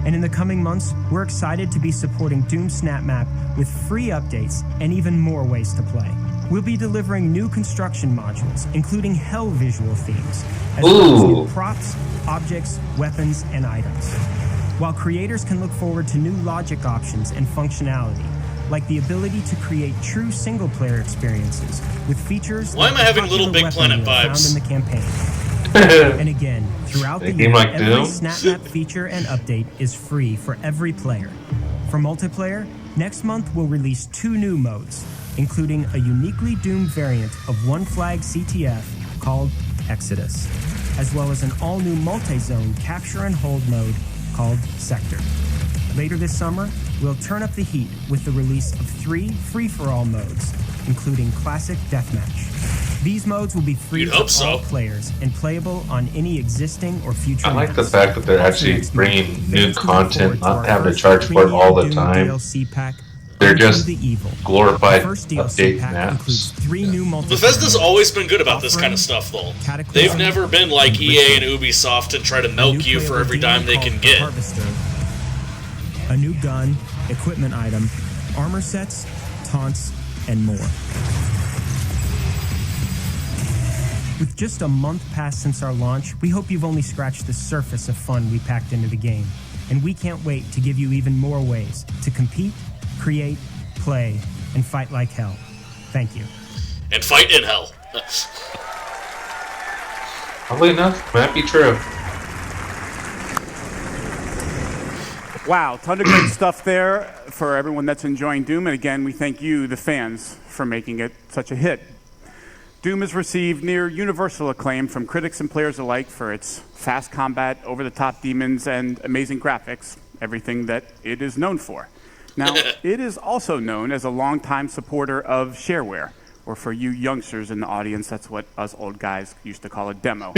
And in the coming months, we're excited to be supporting Doom Snap Map with free updates and even more ways to play. We'll be delivering new construction modules, including hell visual themes, as well as new props, objects, weapons, and items. While creators can look forward to new logic options and functionality, like the ability to create true single-player experiences with features Why am I having Little Big Planet vibes? Found in the campaign. And again, throughout the year, every Snap Map feature and update is free for every player. For multiplayer, next month we'll release 2 new modes, including a uniquely Doom variant of One Flag CTF called Exodus, as well as an all-new multi-zone capture and hold mode called Sector. Later this summer, we'll turn up the heat with the release of 3 free-for-all modes, including Classic Deathmatch. These modes will be free to all players and playable on any existing or future I like the maps. fact that they're actually bringing new content, not having to charge for it all the time. They're just glorified update maps. Bethesda's always been good about this kind of stuff, though. They've never been like EA and Ubisoft and try to milk you for every dime they can get. A new gun, equipment item, armor sets, taunts, and more. With just a month past since our launch, we hope you've only scratched the surface of fun we packed into the game. And we can't wait to give you even more ways to compete, create, play, and fight like hell. Thank you. And fight in hell. Probably enough. Might be true. Wow, ton of great stuff there for everyone that's enjoying Doom. And again, we thank you, the fans, for making it such a hit. Doom has received near universal acclaim from critics and players alike for its fast combat, over-the-top demons, and amazing graphics. everything that it is known for. Now, it is also known as a longtime supporter of shareware, or for you youngsters in the audience, that's what us old guys used to call a demo.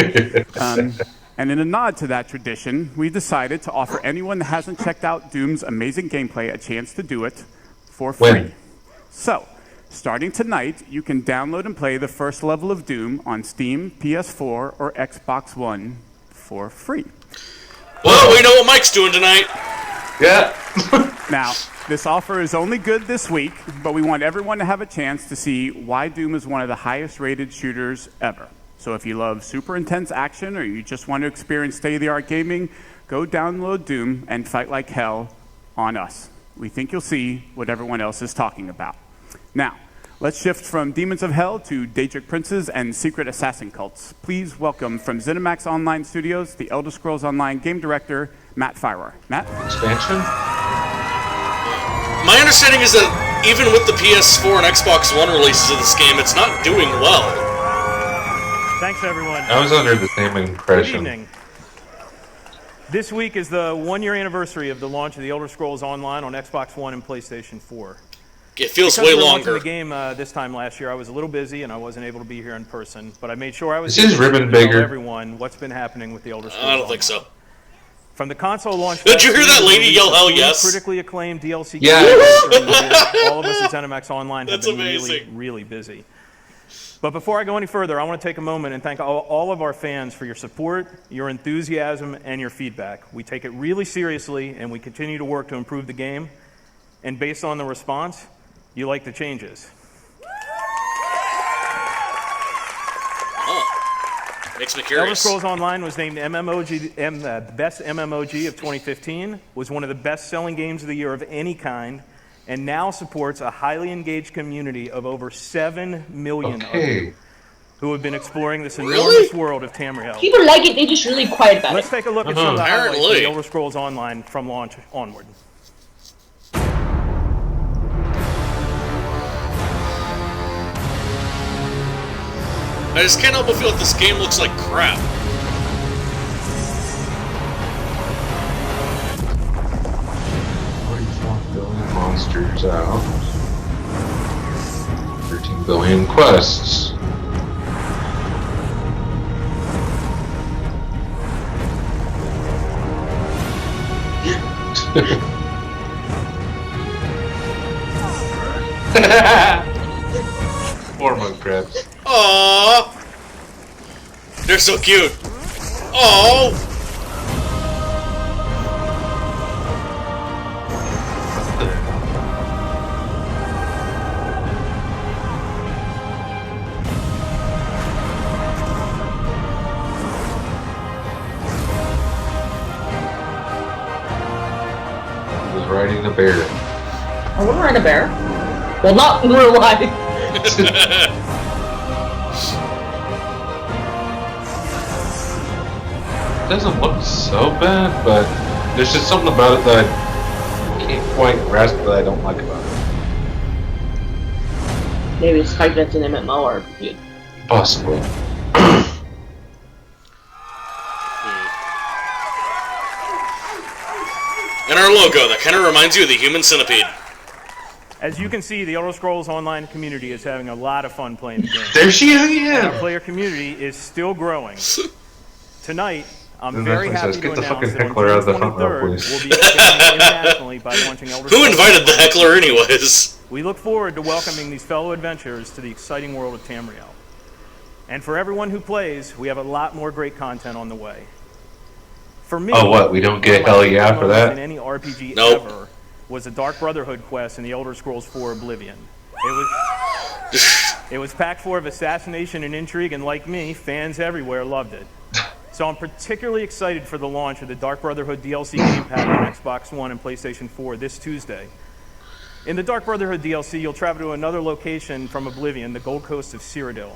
And in a nod to that tradition, we decided to offer anyone that hasn't checked out Doom's amazing gameplay a chance to do it for free. When? So, starting tonight, you can download and play the first level of Doom on Steam, PS4, or Xbox One for free. Well, we know what Mike's doing tonight. Yeah. Now, this offer is only good this week, but we want everyone to have a chance to see why Doom is one of the highest rated shooters ever. So if you love super intense action or you just want to experience state-of-the-art gaming, go download Doom and fight like hell on us. We think you'll see what everyone else is talking about. Now, let's shift from Demons of Hell to Daedric Princes and Secret Assassin Cults. Please welcome from ZeniMax Online Studios, the Elder Scrolls Online game director, Matt Firewar. Matt? Expansion? My understanding is that even with the PS4 and Xbox One releases of this game, it's not doing well. Thanks, everyone. I was under the same impression. Good evening. This week is the one-year anniversary of the launch of the Elder Scrolls Online on Xbox One and PlayStation 4. It feels because way we were longer. launching the game this time last year, I was a little busy and I wasn't able to be here in person, but I made sure I was This is here ribbon to tell bigger. everyone what's been happening with the Elder Scrolls I don't think so. From the console launch. Did you hear that lady yell hell yes? Critically acclaimed DLC. Yeah. games. All of us at ZeniMax Online have been really, really busy. But before I go any further, I want to take a moment and thank all of our fans for your support, your enthusiasm, and your feedback. We take it really seriously, and we continue to work to improve the game. And based on the response, you like the changes. Makes me Elder curious. Scrolls Online was named the best MMOG of 2015, was one of the best-selling games of the year of any kind, and now supports a highly engaged community of over 7 million of you who have been exploring this enormous world of Tamriel. People like it, they're just really quiet about Let's it. take a look at some of the highlights of the Elder Scrolls Online from launch onward. I just can't help but feel like this game looks like crap. Monsters out. 13 billion quests. Poor mud crabs. Aww. They're so cute. Aww. Riding a bear. I want to ride a bear. Well, not in real life. It doesn't look so bad, but there's just something about it that I can't quite grasp that I don't like about it. Maybe it's hyped that's an MMO RPG. Possibly. And our logo, that kind of reminds you of the human centipede. As you can see, the Elder Scrolls Online community is having a lot of fun playing the game. There she is, yeah. And our player community is still growing. Tonight, I'm And very Netflix happy says, to "Get the announce fucking that on heckler out of June the front row, 23rd, please." we'll be expanding internationally by launching Elder Who Scrolls invited the Online. heckler anyways? We look forward to welcoming these fellow adventurers to the exciting world of Tamriel. And for everyone who plays, we have a lot more great content on the way. For me, Oh, what? We don't get hell yeah for that? in any RPG Nope. ever was the Dark Brotherhood quest in the Elder Scrolls 4 Oblivion. It was packed full of assassination and intrigue, and like me, fans everywhere loved it. So I'm particularly excited for the launch of the Dark Brotherhood DLC game pack on Xbox One and PlayStation 4 this Tuesday. In the Dark Brotherhood DLC, you'll travel to another location from Oblivion, the Gold Coast of Cyrodiil.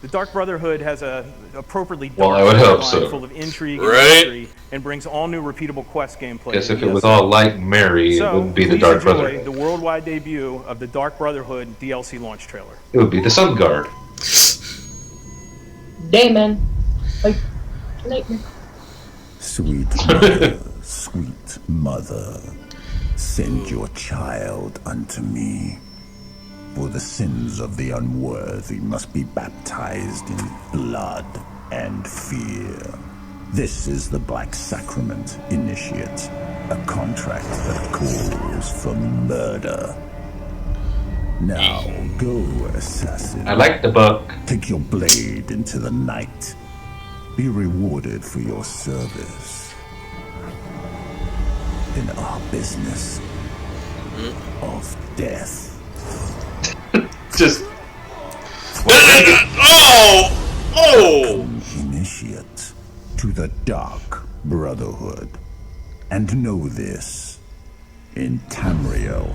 The Dark Brotherhood has a appropriately dark I would hope storyline so. full of intrigue Right? and mystery, and brings all new repeatable quest gameplay. Guess to if the it was DLC. all light and merry, it wouldn't be the please Dark enjoy Brotherhood. the worldwide debut of the Dark Brotherhood DLC launch trailer. It would be the Sun Guard. Day, man. Like, tonight, man. Sweet mother, Sweet mother, send your child unto me. For the sins of the unworthy must be baptized in blood and fear. This is the Black Sacrament, Initiate, a contract that calls for murder. Now go, assassin. I like the book. Take your blade into the night. Be rewarded for your service in our business of death. Just. Oh! Initiate to the Dark Brotherhood. And know this: in Tamriel,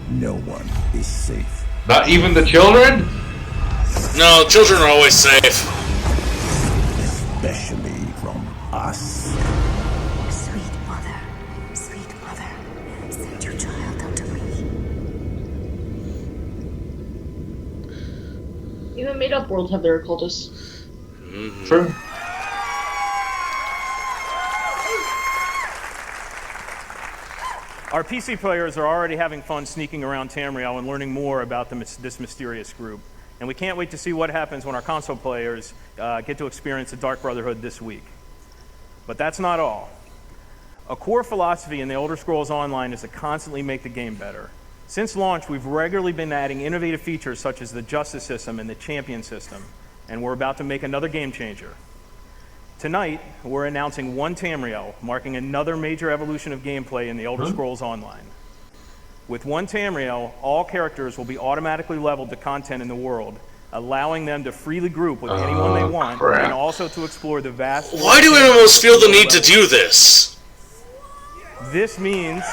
no one is safe. Not even the children? No, children are always safe. Especially from us. Sweet mother, send your child unto me. Even made-up worlds have their occultists. True. Our PC players are already having fun sneaking around Tamriel and learning more about this mysterious group. And we can't wait to see what happens when our console players get to experience the Dark Brotherhood this week. But that's not all. A core philosophy in the Elder Scrolls Online is to constantly make the game better. Since launch, we've regularly been adding innovative features such as the Justice System and the Champion System, and we're about to make another game changer. Tonight, we're announcing One Tamriel, marking another major evolution of gameplay in the Elder Scrolls Online. With One Tamriel, all characters will be automatically leveled to content in the world, allowing them to freely group with anyone they want, and also to explore the vast... Why do MMOs feel the need to do this? This means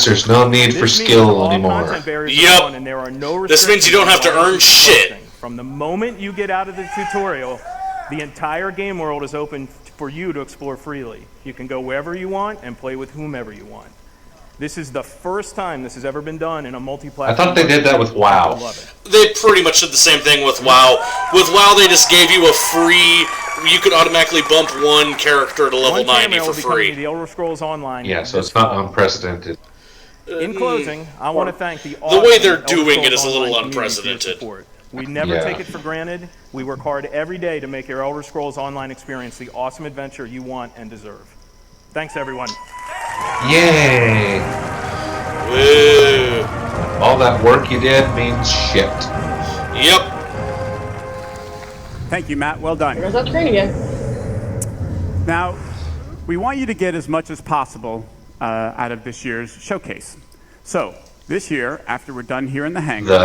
there's no need for skill anymore. Yep. And there are no this means you don't have to earn shit. From the moment you get out of the tutorial, the entire game world is open for you to explore freely. You can go wherever you want and play with whomever you want. This is the first time this has ever been done in a multi-platform. I thought they did that with WoW. They pretty much did the same thing with WoW. With WoW, they just gave you a free... You could automatically bump one character to level 90 for free. The Elder Scrolls Online. Yeah, so it's not unprecedented. In closing, I want to thank the way they're doing it is a little unprecedented. We never take it for granted. We work hard every day to make your Elder Scrolls Online experience the awesome adventure you want and deserve. Thanks, everyone. Yay! Woo! All that work you did means shit. Yep. Thank you, Matt. Well done. That's great again. Now, we want you to get as much as possible out of this year's showcase. So, this year, after we're done here in the hangar,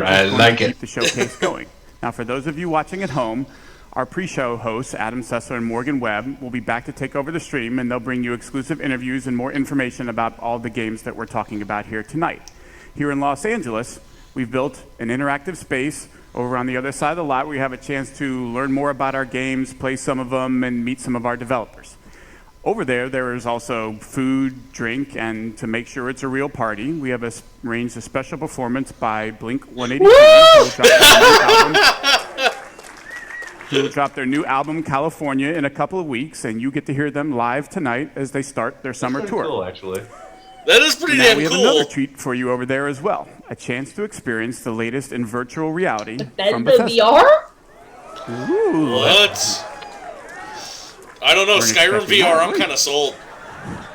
I like it. Keep the showcase going. Now, for those of you watching at home, our pre-show hosts, Adam Sessler and Morgan Webb, will be back to take over the stream, and they'll bring you exclusive interviews and more information about all the games that we're talking about here tonight. Here in Los Angeles, we've built an interactive space over on the other side of the lot where you have a chance to learn more about our games, play some of them, and meet some of our developers. Over there is also food, drink, and to make sure it's a real party, we have arranged a special performance by Blink-182, who will drop their new album, California, in a couple of weeks, and you get to hear them live tonight as they start their summer tour. Cool, actually. That is pretty damn cool. We have another treat for you over there as well. A chance to experience the latest in virtual reality from Bethesda. VR? Ooh. What? I don't know. Skyrim VR, I'm kind of sold.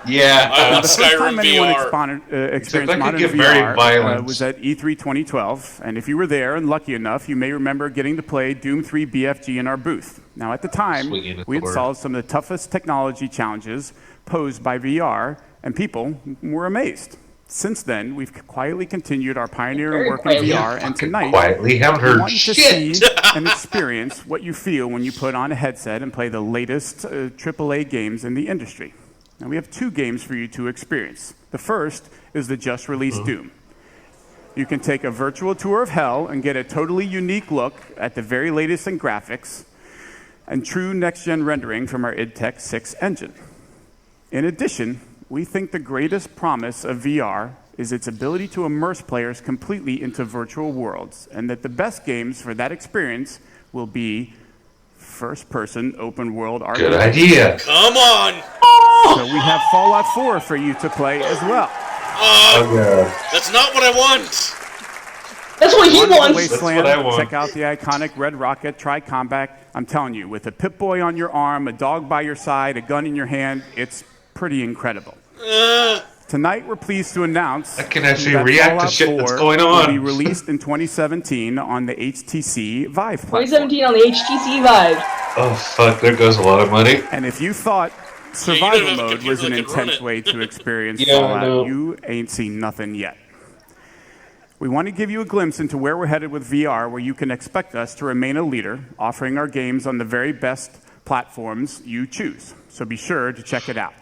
Yeah. I want the Skyrim first time anyone VR. experienced modern VR was at E3 2012. And if you were there and lucky enough, you may remember getting to play Doom 3 BFG in our booth. Now, at the time, we had solved some of the toughest technology challenges posed by VR, and people were amazed. Since then, we've quietly continued our pioneering work in VR, and tonight, quietly haven't heard we want you to shit. see and experience what you feel when you put on a headset and play the latest AAA games in the industry. Now, we have two games for you to experience. The first is the just-released Doom. You can take a virtual tour of hell and get a totally unique look at the very latest in graphics and true next-gen rendering from our id Tech 6 engine. In addition, we think the greatest promise of VR is its ability to immerse players completely into virtual worlds, and that the best games for that experience will be first-person open-world RPG. Good idea. Come on! So we have Fallout 4 for you to play as well. That's not what I want. That's what he wants. Wasteland, That's what I want. check out the iconic Red Rocket Tri-Combat. I'm telling you, with a Pip-Boy on your arm, a dog by your side, a gun in your hand, it's pretty incredible. Tonight, we're pleased to announce I can actually that react to Fallout shit 4 that's going will on. be released in 2017 on the HTC Vive platform. 2017 on the HTC Vive. Oh, fuck, there goes a lot of money. And if you thought survival mode was an intense way to experience Fallout, you ain't seen nothing yet. We want to give you a glimpse into where we're headed with VR, where you can expect us to remain a leader, offering our games on the very best platforms you choose. So be sure to check it out.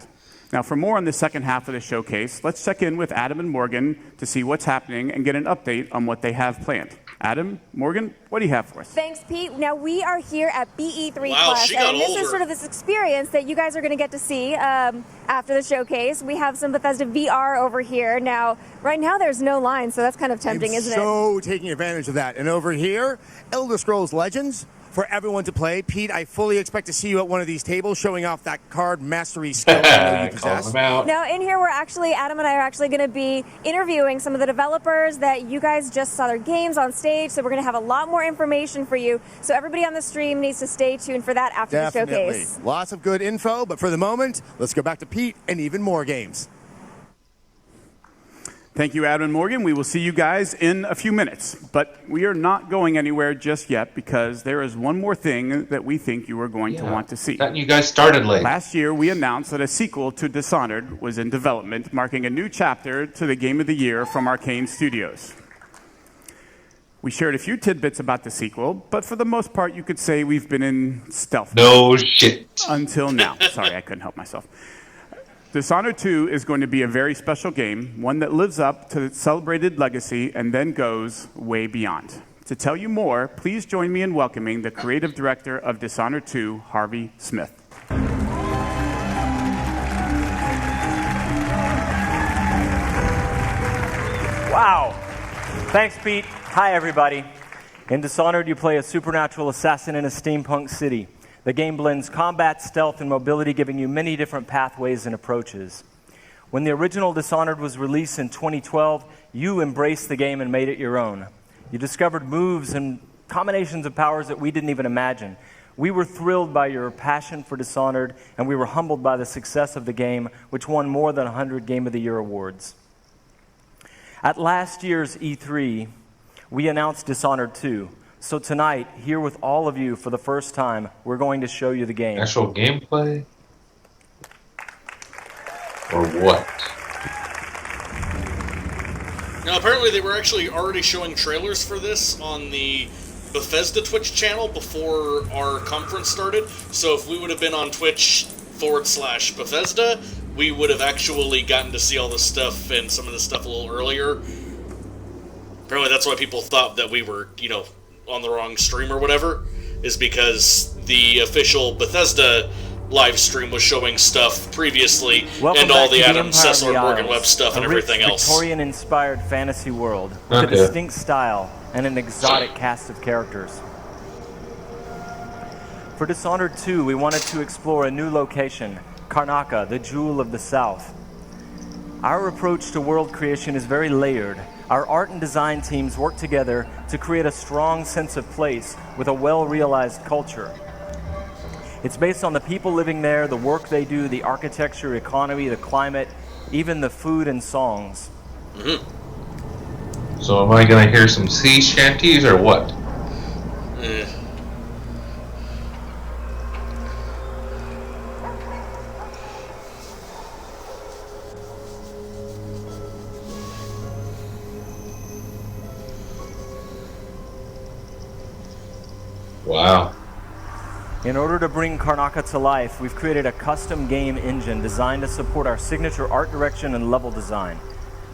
Now, for more on the second half of the showcase, let's check in with Adam and Morgan to see what's happening and get an update on what they have planned. Adam, Morgan, what do you have for us? Thanks, Pete. Now, we are here at BE3 Wow, Plus, she got and this older. is sort of this experience that you guys are going to get to see after the showcase. We have some Bethesda VR over here. Now, right now, there's no line, so that's kind of tempting, isn't it? So taking advantage of that. And over here, Elder Scrolls Legends for everyone to play. Pete, I fully expect to see you at one of these tables showing off that card mastery skill I know you possess. Now, in here, Adam and I are actually going to be interviewing some of the developers that you guys just saw their games on stage, so we're going to have a lot more information for you. So everybody on the stream needs to stay tuned for that after the showcase. Lots of good info, but for the moment, let's go back to Pete and even more games. Thank you, Adam and Morgan. We will see you guys in a few minutes. But we are not going anywhere just yet because there is one more thing that we think you are going to want to see. That you guys started late. Last year, we announced that a sequel to Dishonored was in development, marking a new chapter to the Game of the Year from Arcane Studios. We shared a few tidbits about the sequel, but for the most part, you could say we've been in stealth No shit. until now. Sorry, I couldn't help myself. Dishonored 2 is going to be a very special game, one that lives up to its celebrated legacy and then goes way beyond. To tell you more, please join me in welcoming the creative director of Dishonored 2, Harvey Smith. Wow. Thanks, Pete. Hi, everybody. In Dishonored, you play a supernatural assassin in a steampunk city. The game blends combat, stealth, and mobility, giving you many different pathways and approaches. When the original Dishonored was released in 2012, you embraced the game and made it your own. You discovered moves and combinations of powers that we didn't even imagine. We were thrilled by your passion for Dishonored, and we were humbled by the success of the game, which won more than 100 Game of the Year awards. At last year's E3, we announced Dishonored 2. So tonight, here with all of you for the first time, we're going to show you the game. Actual gameplay? Or what? Now, apparently they were actually already showing trailers for this on the Bethesda Twitch channel before our conference started. So if we would have been on Twitch/Bethesda, we would have actually gotten to see all this stuff and some of this stuff a little earlier. Apparently that's why people thought that we were, on the wrong stream or whatever, is because the official Bethesda live stream was showing stuff previously, and all the Adam Cecil and Morgan Webb stuff and everything else. Victorian-inspired fantasy world with a distinct style and an exotic cast of characters. For Dishonored 2, we wanted to explore a new location, Karnaca, the jewel of the South. Our approach to world creation is very layered. Our art and design teams work together to create a strong sense of place with a well-realized culture. It's based on the people living there, the work they do, the architecture, economy, the climate, even the food and songs. Mm-hmm. So am I going to hear some sea shanties or what? Wow. In order to bring Karnaca to life, we've created a custom game engine designed to support our signature art direction and level design.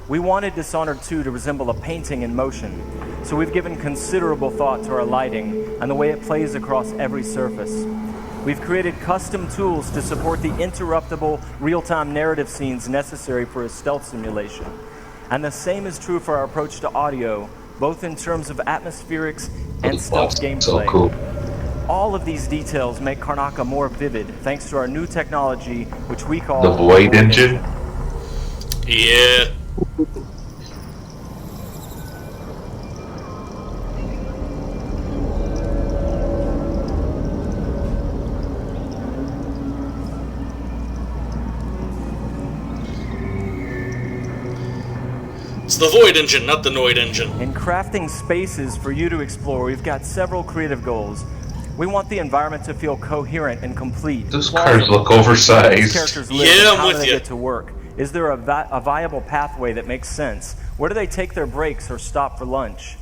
We wanted Dishonored 2 to resemble a painting in motion, so we've given considerable thought to our lighting and the way it plays across every surface. We've created custom tools to support the interruptible, real-time narrative scenes necessary for a stealth simulation. And the same is true for our approach to audio, both in terms of atmospherics and stealth gameplay. So cool. All of these details make Karnaca more vivid thanks to our new technology, which we call the Void Engine. Yeah. It's the Void Engine, not the Noid Engine. In crafting spaces for you to explore, we've got several creative goals. We want the environment to feel coherent and complete. Those cars look oversized. These characters live, Yeah, I'm how with do they you. get to work? Is there a viable pathway that makes sense? Where do they take their breaks or stop for lunch?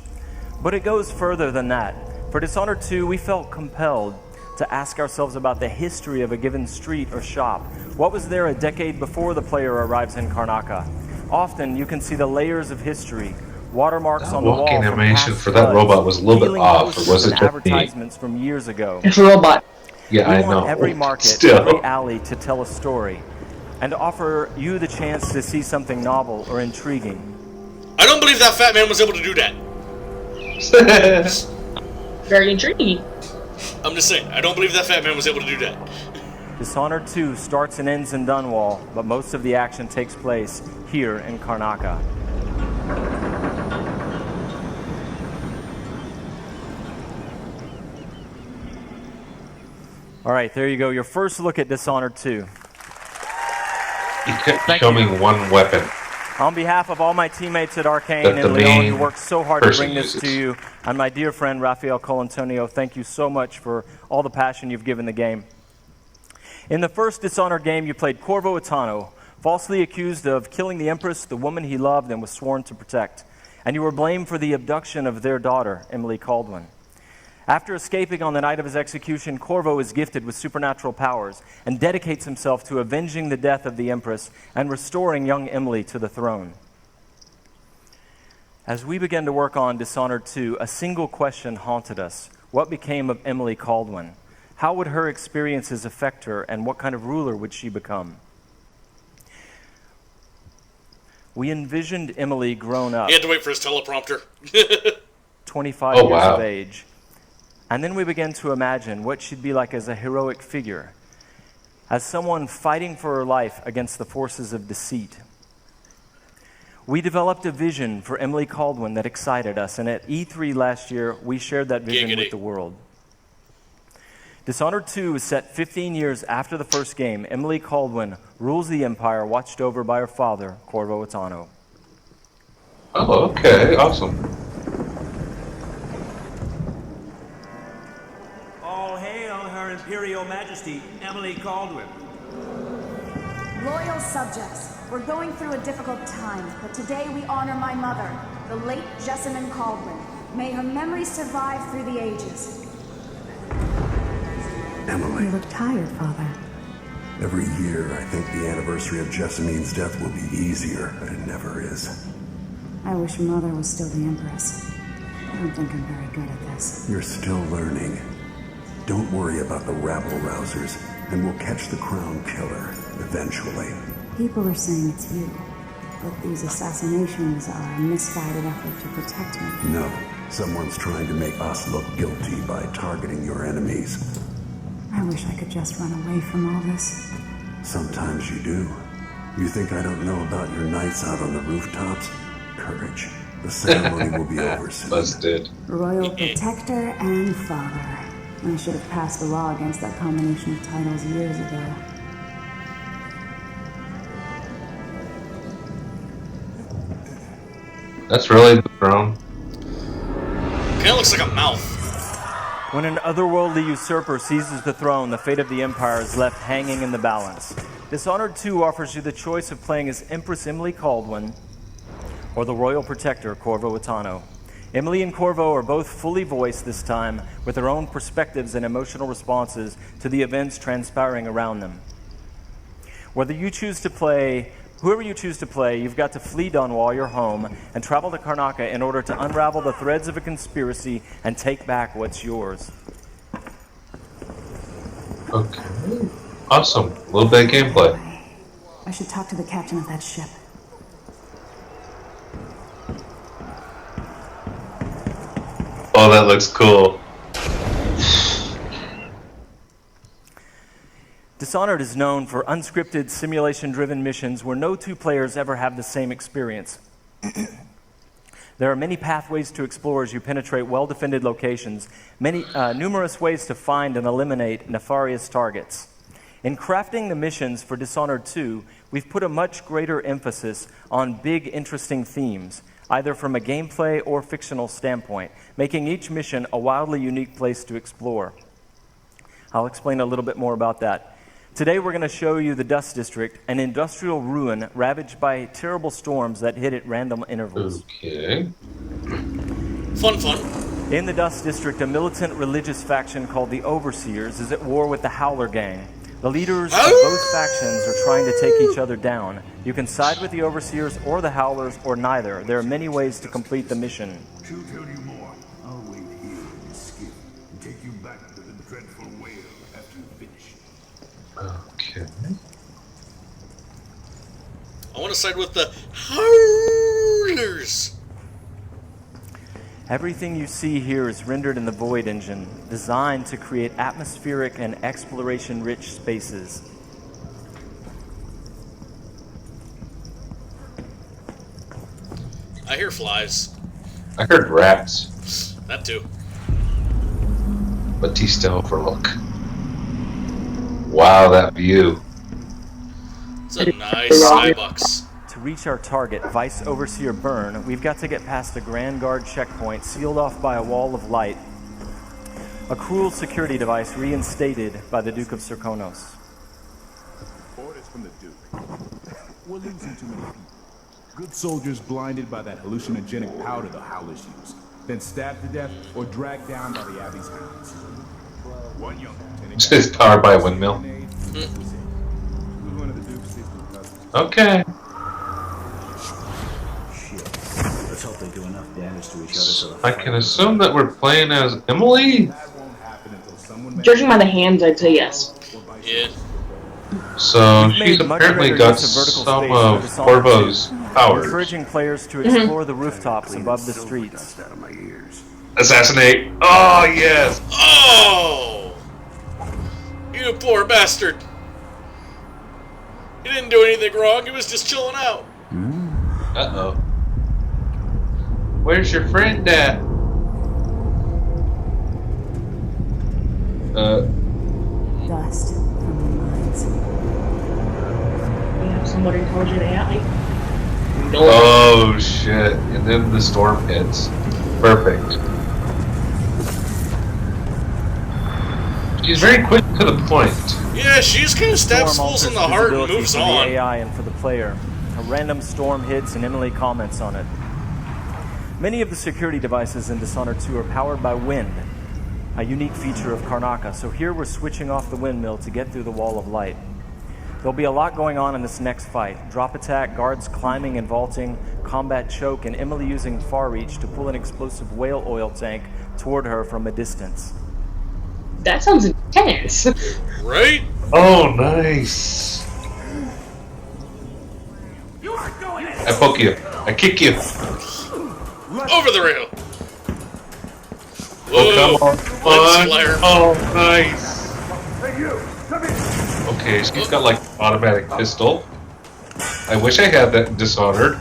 But it goes further than that. For Dishonored 2, we felt compelled to ask ourselves about the history of a given street or shop. What was there a decade before the player arrives in Karnaca? Often you can see the layers of history, watermarks on the wall walking from animation past for that floods, robot was a little bit healing off, or posters was it and just me? advertisements from years ago. It's a robot. Yeah, We I want know. every market, Still. every alley to tell a story, and to offer you the chance to see something novel or intriguing. I don't believe that fat man was able to do that. Very intriguing. I'm just saying, I don't believe that fat man was able to do that. Dishonored 2 starts and ends in Dunwall, but most of the action takes place here in Karnaca. All right, there you go. Your first look at Dishonored 2. You kept showing one weapon. On behalf of all my teammates at Arcane That the and Leon, who main worked so hard to person bring this uses. to you, and my dear friend Rafael Colantonio, thank you so much for all the passion you've given the game. In the first Dishonored game, you played Corvo Attano, falsely accused of killing the Empress, the woman he loved and was sworn to protect. And you were blamed for the abduction of their daughter, Emily Caldwin. After escaping on the night of his execution, Corvo is gifted with supernatural powers and dedicates himself to avenging the death of the Empress and restoring young Emily to the throne. As we began to work on Dishonored 2, a single question haunted us. What became of Emily Caldwin? How would her experiences affect her, and what kind of ruler would she become? We envisioned Emily grown up. He had to wait for his teleprompter. 25 Oh, years wow. of age. And then we began to imagine what she'd be like as a heroic figure, as someone fighting for her life against the forces of deceit. We developed a vision for Emily Caldwin that excited us, and at E3 last year, we shared that vision Giggity. with the world. Dishonored 2 is set 15 years after the first game. Emily Caldwin rules the Empire, watched over by her father, Corvo Attano. Oh, okay, awesome. All hail Her Imperial Majesty, Emily Caldwin. Loyal subjects, we're going through a difficult time, but today we honor my mother, the late Jessamine Caldwin. May her memory survive through the ages. Emily, You look tired, Father. every year I think the anniversary of Jessamine's death will be easier, and it never is. I wish Mother was still the Empress. I don't think I'm very good at this. You're still learning. Don't worry about the rabble-rousers, and we'll catch the Crown Killer, eventually. People are saying it's you, that these assassinations are a misguided effort to protect me. No, someone's trying to make us look guilty by targeting your enemies. I wish I could just run away from all this. Sometimes you do. You think I don't know about your nights out on the rooftops? Courage. The ceremony will be over soon. Busted. Royal Protector and Father. I should have passed the law against that combination of titles years ago. That's really the throne. Kinda looks like a mouth. When an otherworldly usurper seizes the throne, the fate of the Empire is left hanging in the balance. Dishonored 2 offers you the choice of playing as Empress Emily Caldwin or the Royal Protector, Corvo Attano. Emily and Corvo are both fully voiced this time, with their own perspectives and emotional responses to the events transpiring around them. Whoever you choose to play, you've got to flee Dunwall, your home, and travel to Karnaca in order to unravel the threads of a conspiracy and take back what's yours. Okay. Awesome. A little bit of gameplay. I should talk to the captain of that ship. Oh, that looks cool. Dishonored is known for unscripted, simulation-driven missions where no two players ever have the same experience. There are many pathways to explore as you penetrate well-defended locations, numerous ways to find and eliminate nefarious targets. In crafting the missions for Dishonored 2, we've put a much greater emphasis on big, interesting themes, either from a gameplay or fictional standpoint, making each mission a wildly unique place to explore. I'll explain a little bit more about that. Today we're going to show you the Dust District, an industrial ruin ravaged by terrible storms that hit at random intervals. Okay. Fun. In the Dust District, a militant religious faction called the Overseers is at war with the Howler Gang. The leaders of both factions are trying to take each other down. You can side with the Overseers or the Howlers or neither. There are many ways to complete the mission. She'll tell you more. I'll wait here in the skiff and take you back to the dreadful whale after you finish. Okay. I want to side with the Howlers. Everything you see here is rendered in the Void engine, designed to create atmospheric and exploration-rich spaces. I hear flies. I heard rats. That too. Batista overlook. Wow, that view. It's a nice skybox. To reach our target, Vice Overseer Byrne, we've got to get past a Grand Guard checkpoint sealed off by a wall of light. A cruel security device reinstated by the Duke of Serkonos. Orders from the Duke. We're losing too many people. Good soldiers blinded by that hallucinogenic powder the Howlers use, then stabbed to death or dragged down by the Abbey's hounds. One young lieutenant. It's powered by a windmill. Okay. Let's hope they do enough damage to each other so the I can assume that we're playing as Emily? Judging by the hands, I'd say yes. Yeah. So she's apparently got some of Corvo's powers. Encouraging players to explore the rooftops above the streets. Assassinate! Oh, yes! Oh! You poor bastard. He didn't do anything wrong, he was just chilling out. Uh-oh. Where's your friend at? Dust from the mines. We have somewhat intelligent AI. Oh, shit. And then the storm hits. Perfect. She's very quick to the point. Yeah, she's kind of stabs fools in the heart and moves for on. The AI and for the player. A random storm hits and Emily comments on it. Many of the security devices in Dishonored 2 are powered by wind, a unique feature of Karnaca, so here we're switching off the windmill to get through the wall of light. There'll be a lot going on in this next fight. Drop attack, guards climbing and vaulting, combat choke, and Emily using far reach to pull an explosive whale oil tank toward her from a distance. That sounds intense. Right? Oh, nice. I poke you. I kick you. Over the rail. Oh, come on. Lens flare. Oh, nice. Okay, she's got like an automatic pistol. I wish I had that in Dishonored.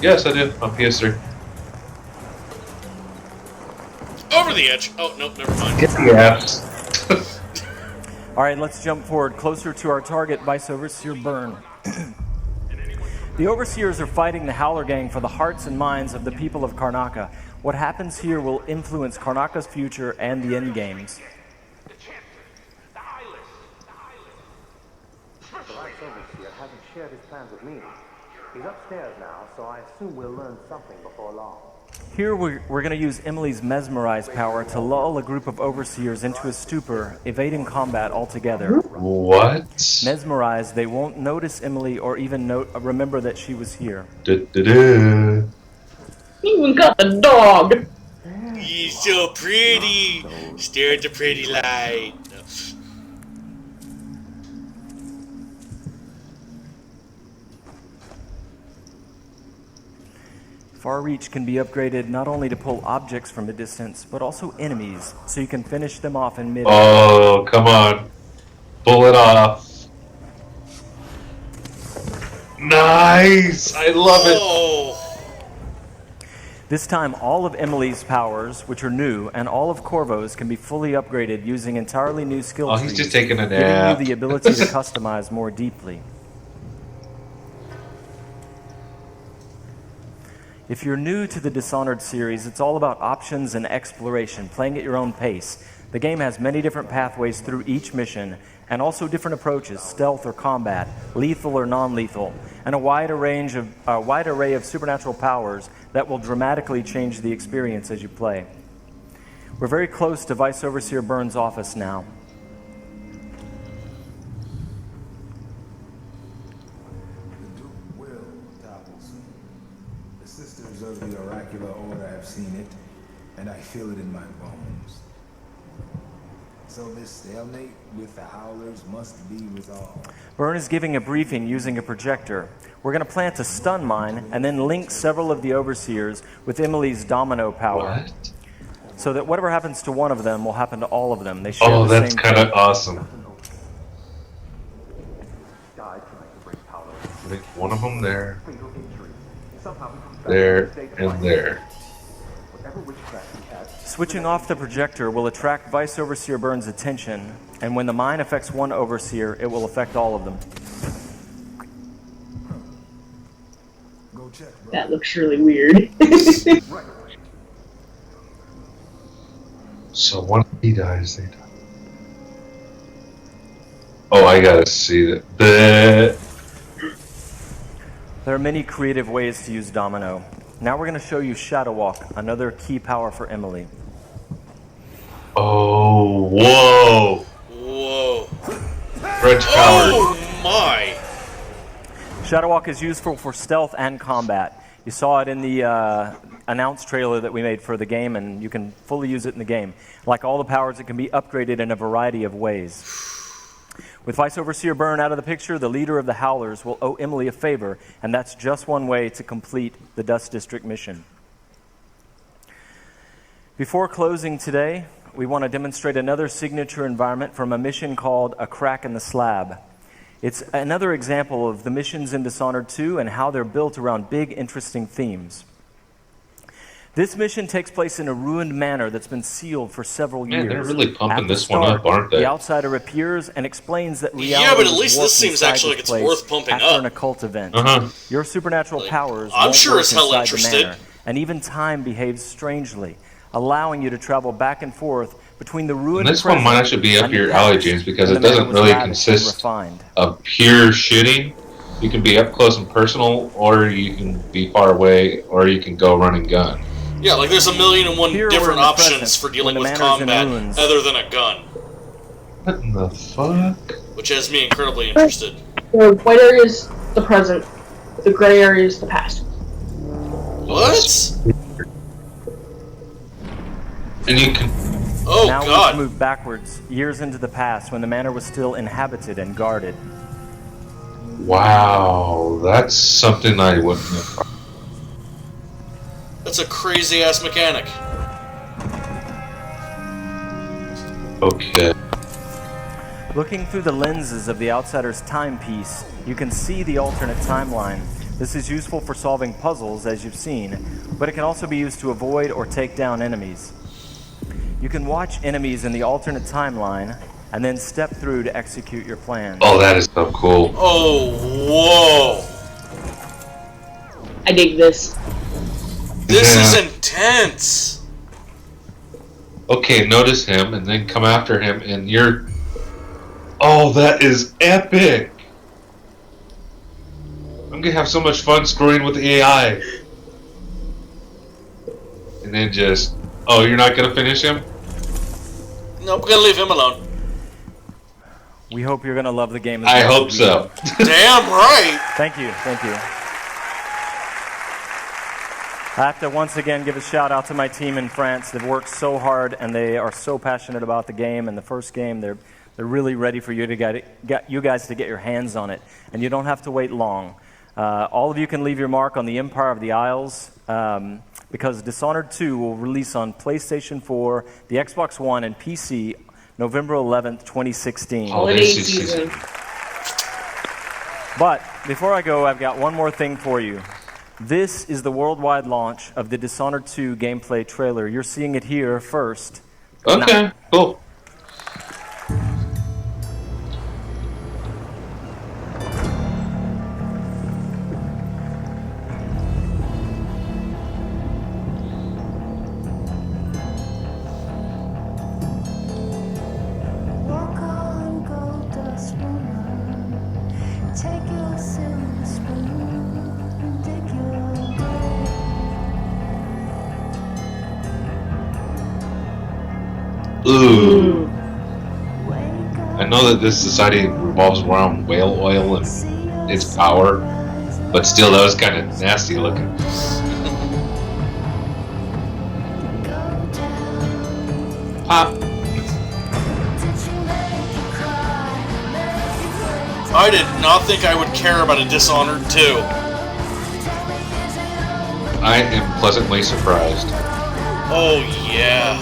Yes, I did on PS3. Over the edge. Oh, nope, never mind. Get the ass. All right, let's jump forward closer to our target, Vice Overseer Byrne. The Overseers are fighting the Howler Gang for the hearts and minds of the people of Karnaca. What happens here will influence Karnaca's future and the endgames. The Vice Overseer hasn't shared his plans with me. He's upstairs now, so I assume we'll learn something before long. Here we're going to use Emily's Mesmerize power to lull a group of Overseers into a stupor, evading combat altogether. What? Mesmerize, they won't notice Emily or even remember that she was here. Da-da-da. Even got the dog. He's so pretty. Stare at the pretty light. Far Reach can be upgraded not only to pull objects from a distance, but also enemies, so you can finish them off in mid-air. Oh, come on. Pull it off. Nice! I love it. This time, all of Emily's powers, which are new, and all of Corvo's can be fully upgraded using entirely new skill trees, he's just taking a giving nap. you the ability to customize more deeply. If you're new to the Dishonored series, it's all about options and exploration, playing at your own pace. The game has many different pathways through each mission, and also different approaches, stealth or combat, lethal or non-lethal, and a wide array of supernatural powers that will dramatically change the experience as you play. We're very close to Vice Overseer Byrne's office now. The sisters of the oracular order have seen it, and I feel it in my bones. So this stalemate with the Howlers must be resolved. Byrne is giving a briefing using a projector. We're going to plant a stun mine and then link several of the Overseers with Emily's domino power. What? So that whatever happens to one of them will happen to all of them. They share Oh, the that's same kind of fate. awesome. Make one of them there, there, and there. Switching off the projector will attract Vice Overseer Byrne's attention, and when the mine affects one Overseer, it will affect all of them. That looks really weird. So once he dies, they die. Oh, I gotta see that. There are many creative ways to use domino. Now we're going to show you Shadow Walk, another key power for Emily. Oh, whoa! Whoa! French power. Oh my! Shadow Walk is useful for stealth and combat. You saw it in the announced trailer that we made for the game, and you can fully use it in the game. Like all the powers, it can be upgraded in a variety of ways. With Vice Overseer Byrne out of the picture, the leader of the Howlers will owe Emily a favor, and that's just one way to complete the Dust District mission. Before closing today, we want to demonstrate another signature environment from a mission called A Crack in the Slab. It's another example of the missions in Dishonored 2 and how they're built around big, interesting themes. This mission takes place in a ruined manor that's been sealed for several years. Man, they're really pumping At the this one start, up, aren't they? The outsider appears and explains that reality Yeah, but at was least warped this seems inside actually this like it's place worth pumping after up. an occult event. Uh-huh. Your supernatural powers I'm won't sure work as hell inside interested. the manor, and even time behaves strangely, allowing you to travel back and forth between the ruined And this one might actually be up and your the alley, past, James, because when it the manor doesn't was really lavish and consist refined. of pure shooting. You can be up close and personal, or you can be far away, or you can go run and gun. Yeah, like there's a million and one Here we're different in the options present, for dealing when the with manor's in combat ruins. other than a gun, What in the fuck? which has me incredibly interested. The white area is the present. The gray area is the past. What? And you can. Oh now God! we've moved backwards, years into the past, when the manor was still inhabited and guarded. Wow, that's something I wouldn't have. That's a crazy ass mechanic. Okay. Looking through the lenses of the outsider's timepiece, you can see the alternate timeline. This is useful for solving puzzles, as you've seen, but it can also be used to avoid or take down enemies. You can watch enemies in the alternate timeline and then step through to execute your plan. Oh, that is so cool. Oh, whoa! I dig this. This is intense. Okay, notice him, and then come after him, and you're... Oh, that is epic! I'm gonna have so much fun screwing with the AI. And then just... Oh, you're not gonna finish him? No, we're gonna leave him alone. We hope you're going to love the game. I hope so. Damn right! Thank you, thank you. I have to once again give a shout out to my team in France. They've worked so hard and they are so passionate about the game and the first game. They're really ready for you to get you guys to get your hands on it, and you don't have to wait long. All of you can leave your mark on the Empire of the Isles because Dishonored 2 will release on PlayStation 4, the Xbox One, and PC November 11th, 2016. Holiday season. But before I go, I've got one more thing for you. This is the worldwide launch of the Dishonored 2 gameplay trailer. You're seeing it here first. Okay, cool. Ooh. I know that this society revolves around whale oil and its power, but still, that was kind of nasty looking. Pop. I did not think I would care about a Dishonored 2. I am pleasantly surprised. Oh, yeah.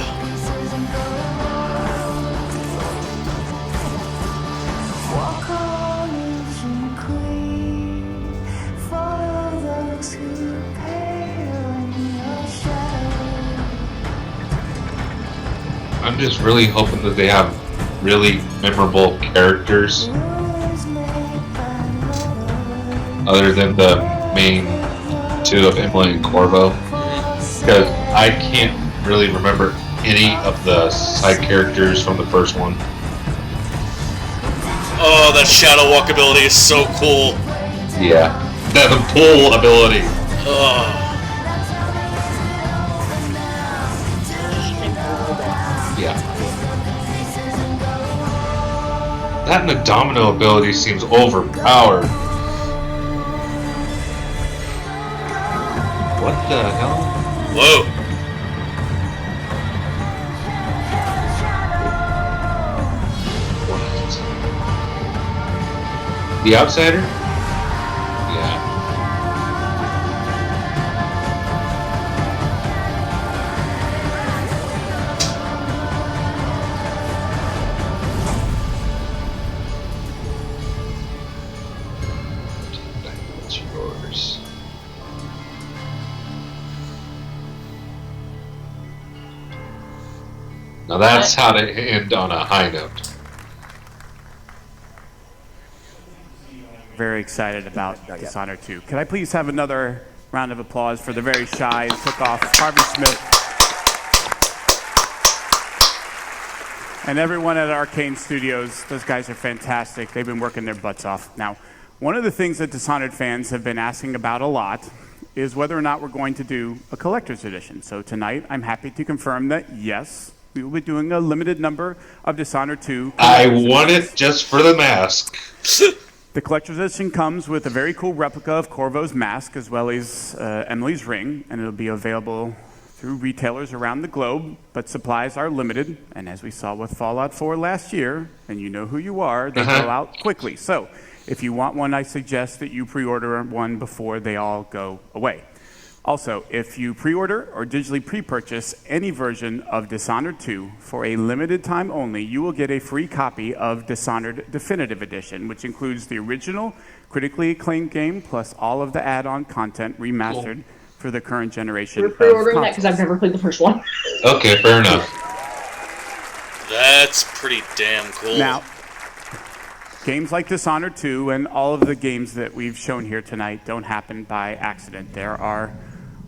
I'm just really hoping that they have really memorable characters other than the main two of Emily and Corvo, because I can't really remember any of the side characters from the first one. Oh, that shadow walk ability is so cool. Yeah, the pull ability. Oh. Yeah. That and the domino ability seems overpowered. What the hell? Whoa. What? The Outsider? Yeah. That's yours. Now that's how to end on a high note. Very excited about Dishonored 2. Could I please have another round of applause for the very shy and took off Harvey Smith and everyone at Arcane Studios. Those guys are fantastic. They've been working their butts off. Now, one of the things that Dishonored fans have been asking about a lot is whether or not we're going to do a collector's edition. So tonight, I'm happy to confirm that yes, we will be doing a limited number of Dishonored 2. I want it just for the mask. The collector's edition comes with a very cool replica of Corvo's mask as well as Emily's ring, and it'll be available through retailers around the globe, but supplies are limited, and as we saw with Fallout 4 last year, and you know who you are, they go out quickly. So if you want one, I suggest that you pre-order one before they all go away. Also, if you pre-order or digitally pre-purchase any version of Dishonored 2 for a limited time only, you will get a free copy of Dishonored Definitive Edition, which includes the original critically acclaimed game plus all of the add-on content remastered for the current generation. We're pre-ordering that because I've never played the first one. Okay, fair enough. That's pretty damn cool. Now, games like Dishonored 2 and all of the games that we've shown here tonight don't happen by accident. There are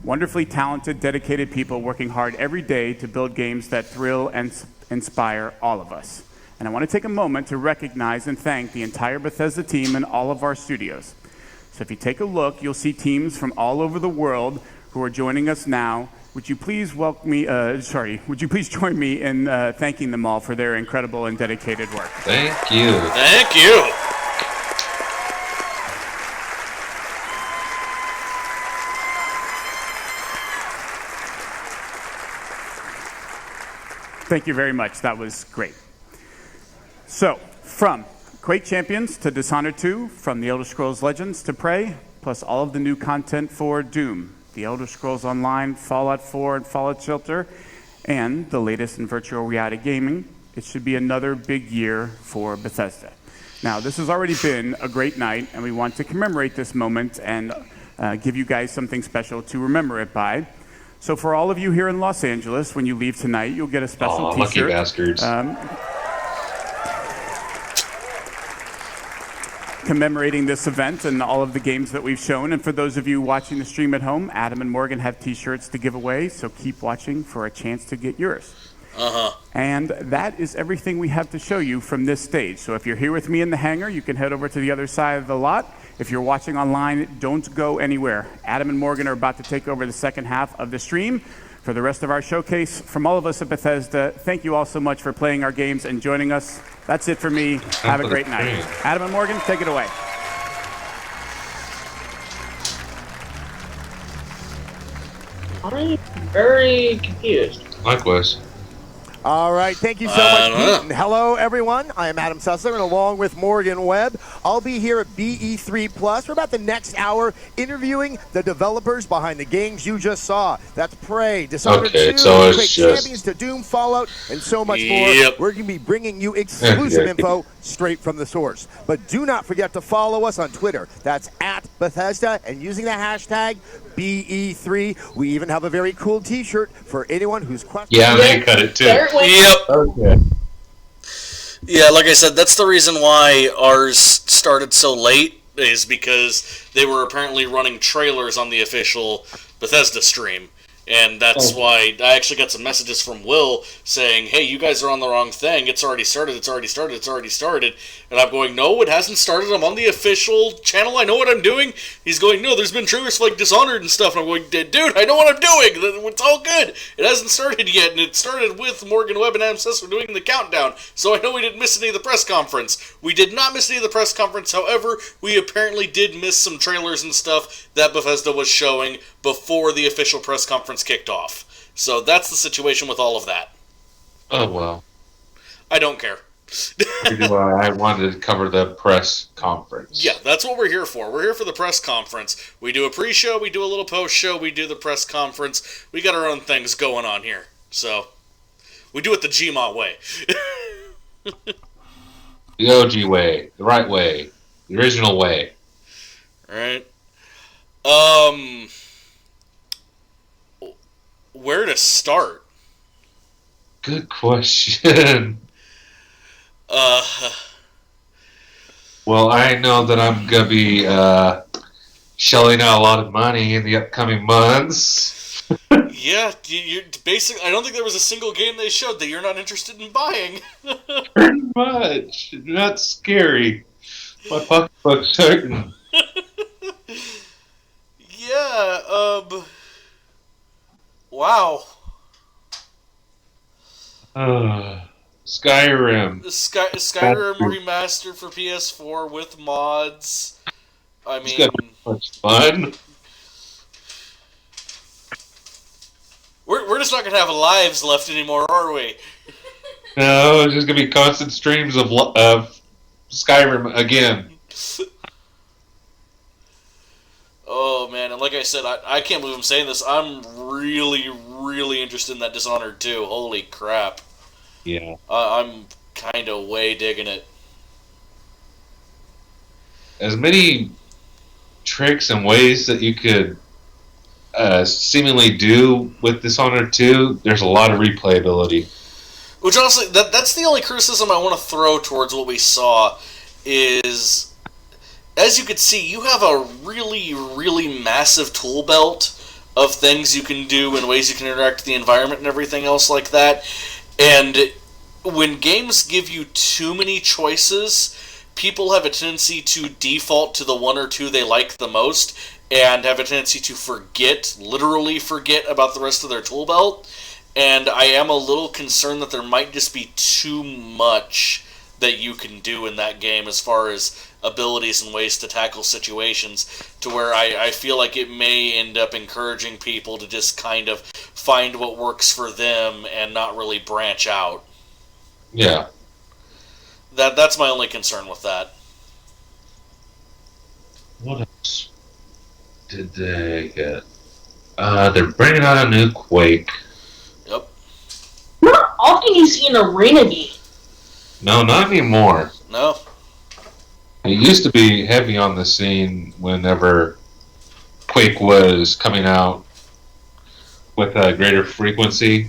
wonderfully talented, dedicated people working hard every day to build games that thrill and inspire all of us. And I want to take a moment to recognize and thank the entire Bethesda team and all of our studios. So if you take a look, you'll see teams from all over the world who are joining us now. Would you please would you please join me in thanking them all for their incredible and dedicated work? Thank you. Thank you. Thank you very much. That was great. So, from Quake Champions to Dishonored 2, from The Elder Scrolls Legends to Prey, plus all of the new content for Doom, The Elder Scrolls Online, Fallout 4, and Fallout Shelter, and the latest in virtual reality gaming, it should be another big year for Bethesda. Now, this has already been a great night, and we want to commemorate this moment and give you guys something special to remember it by. So for all of you here in Los Angeles, when you leave tonight, you'll get a special T-shirt. Lucky bastards. Commemorating this event and all of the games that we've shown. And for those of you watching the stream at home, Adam and Morgan have T-shirts to give away, so keep watching for a chance to get yours. And that is everything we have to show you from this stage. So if you're here with me in the hangar, you can head over to the other side of the lot. If you're watching online, don't go anywhere. Adam and Morgan are about to take over the second half of the stream. For the rest of our showcase, from all of us at Bethesda, thank you all so much for playing our games and joining us. That's it for me. Have a great night. Adam and Morgan, take it away. I'm very confused. Likewise. All right, thank you so much, Pete. And hello, everyone. I am Adam Sussler, and along with Morgan Webb, I'll be here at BE3 Plus for about the next hour, interviewing the developers behind the games you just saw. That's Prey, Dishonored 2, Quake Champions to Doom, Fallout, and so much more. We're going to be bringing you exclusive info straight from the source. But do not forget to follow us on Twitter. That's at Bethesda, and using the hashtag BE3. We even have a very cool T-shirt for anyone who's questioning. Yeah, they cut it too. Yep. Okay. Yeah, like I said, that's the reason why ours started so late, is because they were apparently running trailers on the official Bethesda stream. And that's why I actually got some messages from Will saying, hey, you guys are on the wrong thing. It's already started, it's already started, it's already started. And I'm going, no, it hasn't started. I'm on the official channel. I know what I'm doing. He's going, no, there's been trailers for like Dishonored and stuff. And I'm going, dude, I know what I'm doing. It's all good. It hasn't started yet. And it started with Morgan Webb and Adam Sussler doing the countdown. So I know we didn't miss any of the press conference. We did not miss any of the press conference. However, we apparently did miss some trailers and stuff that Bethesda was showing before the official press conference kicked off. So that's the situation with all of that. Oh, well. I don't care. I wanted to cover the press conference. Yeah, that's what we're here for. We're here for the press conference. We do a pre-show, we do a little post-show, we do the press conference. We got our own things going on here. So, we do it the Gmod way. The OG way. The right way. The original way. Alright. Where to start? Good question. Well, I know that I'm going to be shelling out a lot of money in the upcoming months. Yeah, you basically, I don't think there was a single game they showed that you're not interested in buying. Pretty much. That's scary. My pocketbook's hurting. Yeah, wow. Skyrim. Skyrim remastered for PS4 with mods. I mean, it's gonna be much fun. We're just not gonna have lives left anymore, are we? No, it's just gonna be constant streams of Skyrim again. Oh man, and like I said, I can't believe I'm saying this. I'm really, really interested in that Dishonored 2. Holy crap. Yeah. I'm kind of way digging it. As many tricks and ways that you could seemingly do with Dishonored 2, there's a lot of replayability. Which honestly, that's the only criticism I want to throw towards what we saw is, as you could see, you have a really, really massive tool belt of things you can do and ways you can interact with the environment and everything else like that. And when games give you too many choices, people have a tendency to default to the one or two they like the most and have a tendency to forget, literally forget, about the rest of their tool belt. And I am a little concerned that there might just be too much that you can do in that game as far as abilities and ways to tackle situations, to where I feel like it may end up encouraging people to just kind of find what works for them and not really branch out. Yeah. That's my only concern with that. What else? did they get? They're bringing out a new Quake. Yep. Not often you see an arena game. No, not anymore. No. It used to be heavy on the scene whenever Quake was coming out with a greater frequency,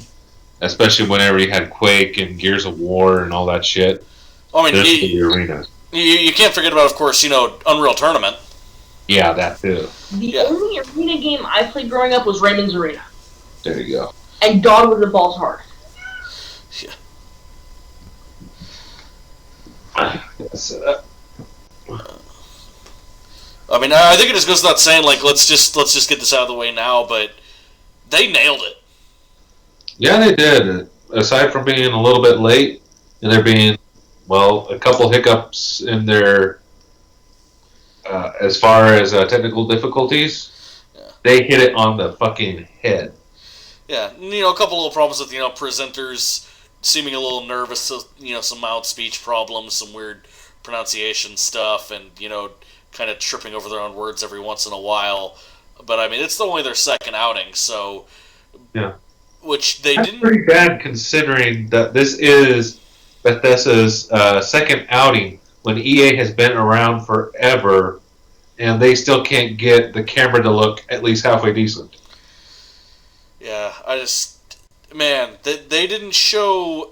especially whenever you had Quake and Gears of War and all that shit. I mean, the arena. You can't forget about, of course, Unreal Tournament. Yeah, that too. The only arena game I played growing up was Raymond's Arena. There you go. And Dog with the Balls Hard. Yeah. Yes, I mean, I think it just goes without saying, like, let's just get this out of the way now, but they nailed it. Yeah, they did. Aside from being a little bit late, and there being, well, a couple hiccups in their, as far as technical difficulties, they hit it on the fucking head. Yeah, a couple little problems with, presenters seeming a little nervous, some mild speech problems, some weird pronunciation stuff, and, kind of tripping over their own words every once in a while. But, I mean, it's only their second outing, so... Yeah. Which they That's didn't... pretty bad considering that this is Bethesda's second outing when EA has been around forever and they still can't get the camera to look at least halfway decent. Yeah, man, they didn't show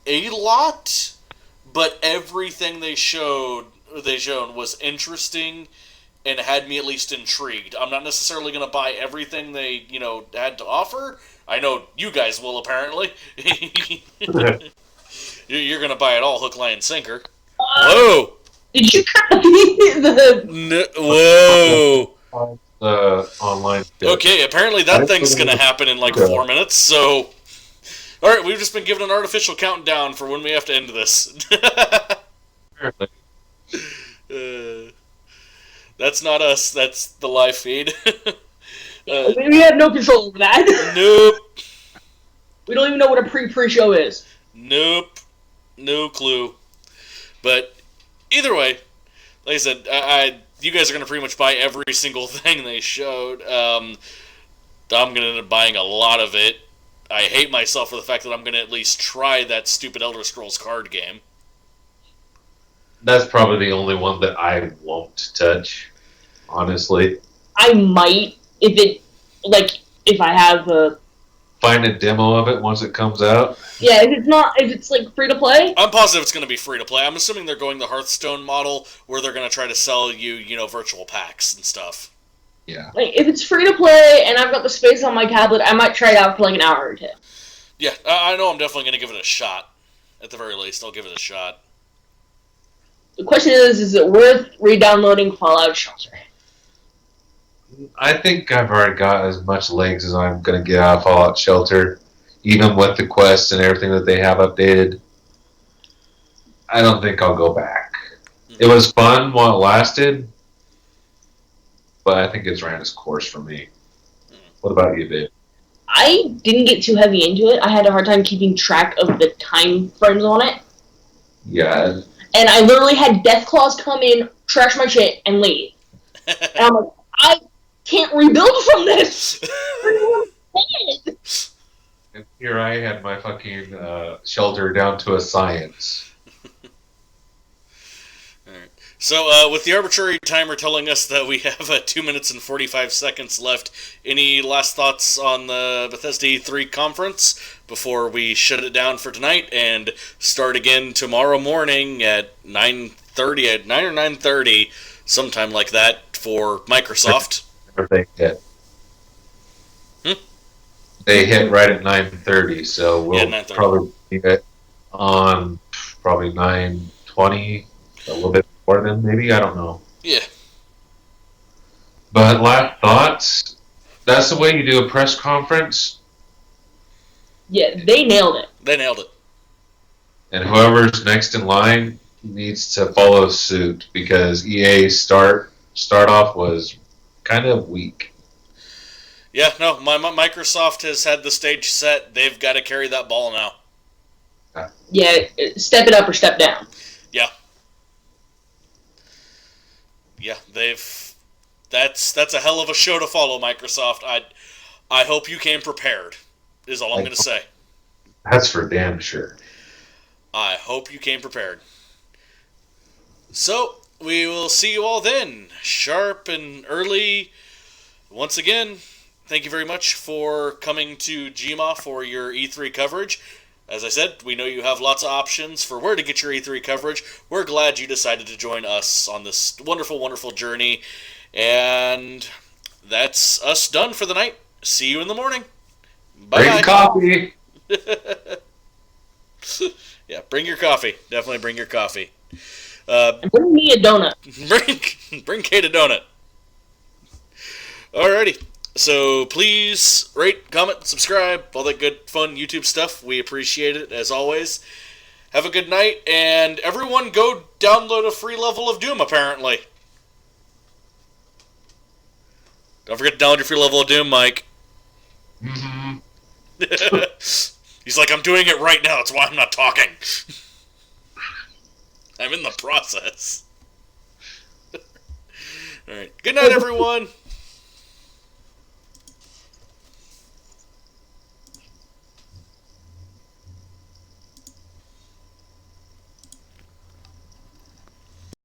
a lot, but everything they showed was interesting and had me at least intrigued. I'm not necessarily going to buy everything they, had to offer. I know you guys will, apparently. You're going to buy it all, hook, line, and sinker. Whoa! Did you copy the... Whoa! Online. Okay, apparently that thing's going to happen in like 4 minutes, so... Alright, we've just been given an artificial countdown for when we have to end this. That's not us, that's the live feed. We have no control over that. Nope. We don't even know what a pre-show is. Nope. No clue. But either way, like I said, you guys are going to pretty much buy every single thing they showed. I'm going to end up buying a lot of it. I hate myself for the fact that I'm going to at least try that stupid Elder Scrolls card game. That's probably the only one that I won't touch, honestly. I might, if I have a... Find a demo of it once it comes out. Yeah, if it's like free to play. I'm positive it's going to be free to play. I'm assuming they're going the Hearthstone model, where they're going to try to sell you, virtual packs and stuff. Yeah. Like, if it's free to play and I've got the space on my tablet, I might try it out for like an hour or two. Yeah, I know I'm definitely going to give it a shot. At the very least, I'll give it a shot. The question is it worth re-downloading Fallout Shelter? I think I've already got as much legs as I'm going to get out of Fallout Shelter, even with the quests and everything that they have updated. I don't think I'll go back. It was fun while it lasted, but I think it's ran its course for me. What about you, babe? I didn't get too heavy into it. I had a hard time keeping track of the time frames on it. Yeah. And I literally had Deathclaws come in, trash my shit, and leave. And I'm like, I can't rebuild from this! And here I had my fucking shelter down to a science. Alright. So, with the arbitrary timer telling us that we have 2 minutes and 45 seconds left, any last thoughts on the Bethesda E3 conference before we shut it down for tonight and start again tomorrow morning at 9:30, at 9 or 9:30, sometime like that for Microsoft? They hit. They hit right at 9:30, so we'll probably be it on probably 9:20, a little bit more than maybe, I don't know. Yeah. But last thoughts, that's the way you do a press conference. Yeah, they nailed it. They nailed it. And whoever's next in line needs to follow suit because EA's start off was kind of weak. Yeah, no, Microsoft has had the stage set. They've got to carry that ball now. Yeah, step it up or step down. Yeah. Yeah, they've That's a hell of a show to follow, Microsoft. I hope you came prepared, is all I'm going to say. That's for damn sure. I hope you came prepared. So, we will see you all then, sharp and early. Once again, thank you very much for coming to GMA for your E3 coverage. As I said, we know you have lots of options for where to get your E3 coverage. We're glad you decided to join us on this wonderful, wonderful journey. And that's us done for the night. See you in the morning. Bye. Bring coffee. Yeah, bring your coffee. Definitely bring your coffee. Bring me a donut. Bring Kate a donut. Alrighty. So please rate, comment, subscribe, all that good, fun YouTube stuff. We appreciate it, as always. Have a good night, and everyone go download a free level of Doom, apparently. Don't forget to download your free level of Doom, Mike. Mm-hmm. He's like, I'm doing it right now, that's why I'm not talking. I'm in the process. Alright, good night, everyone.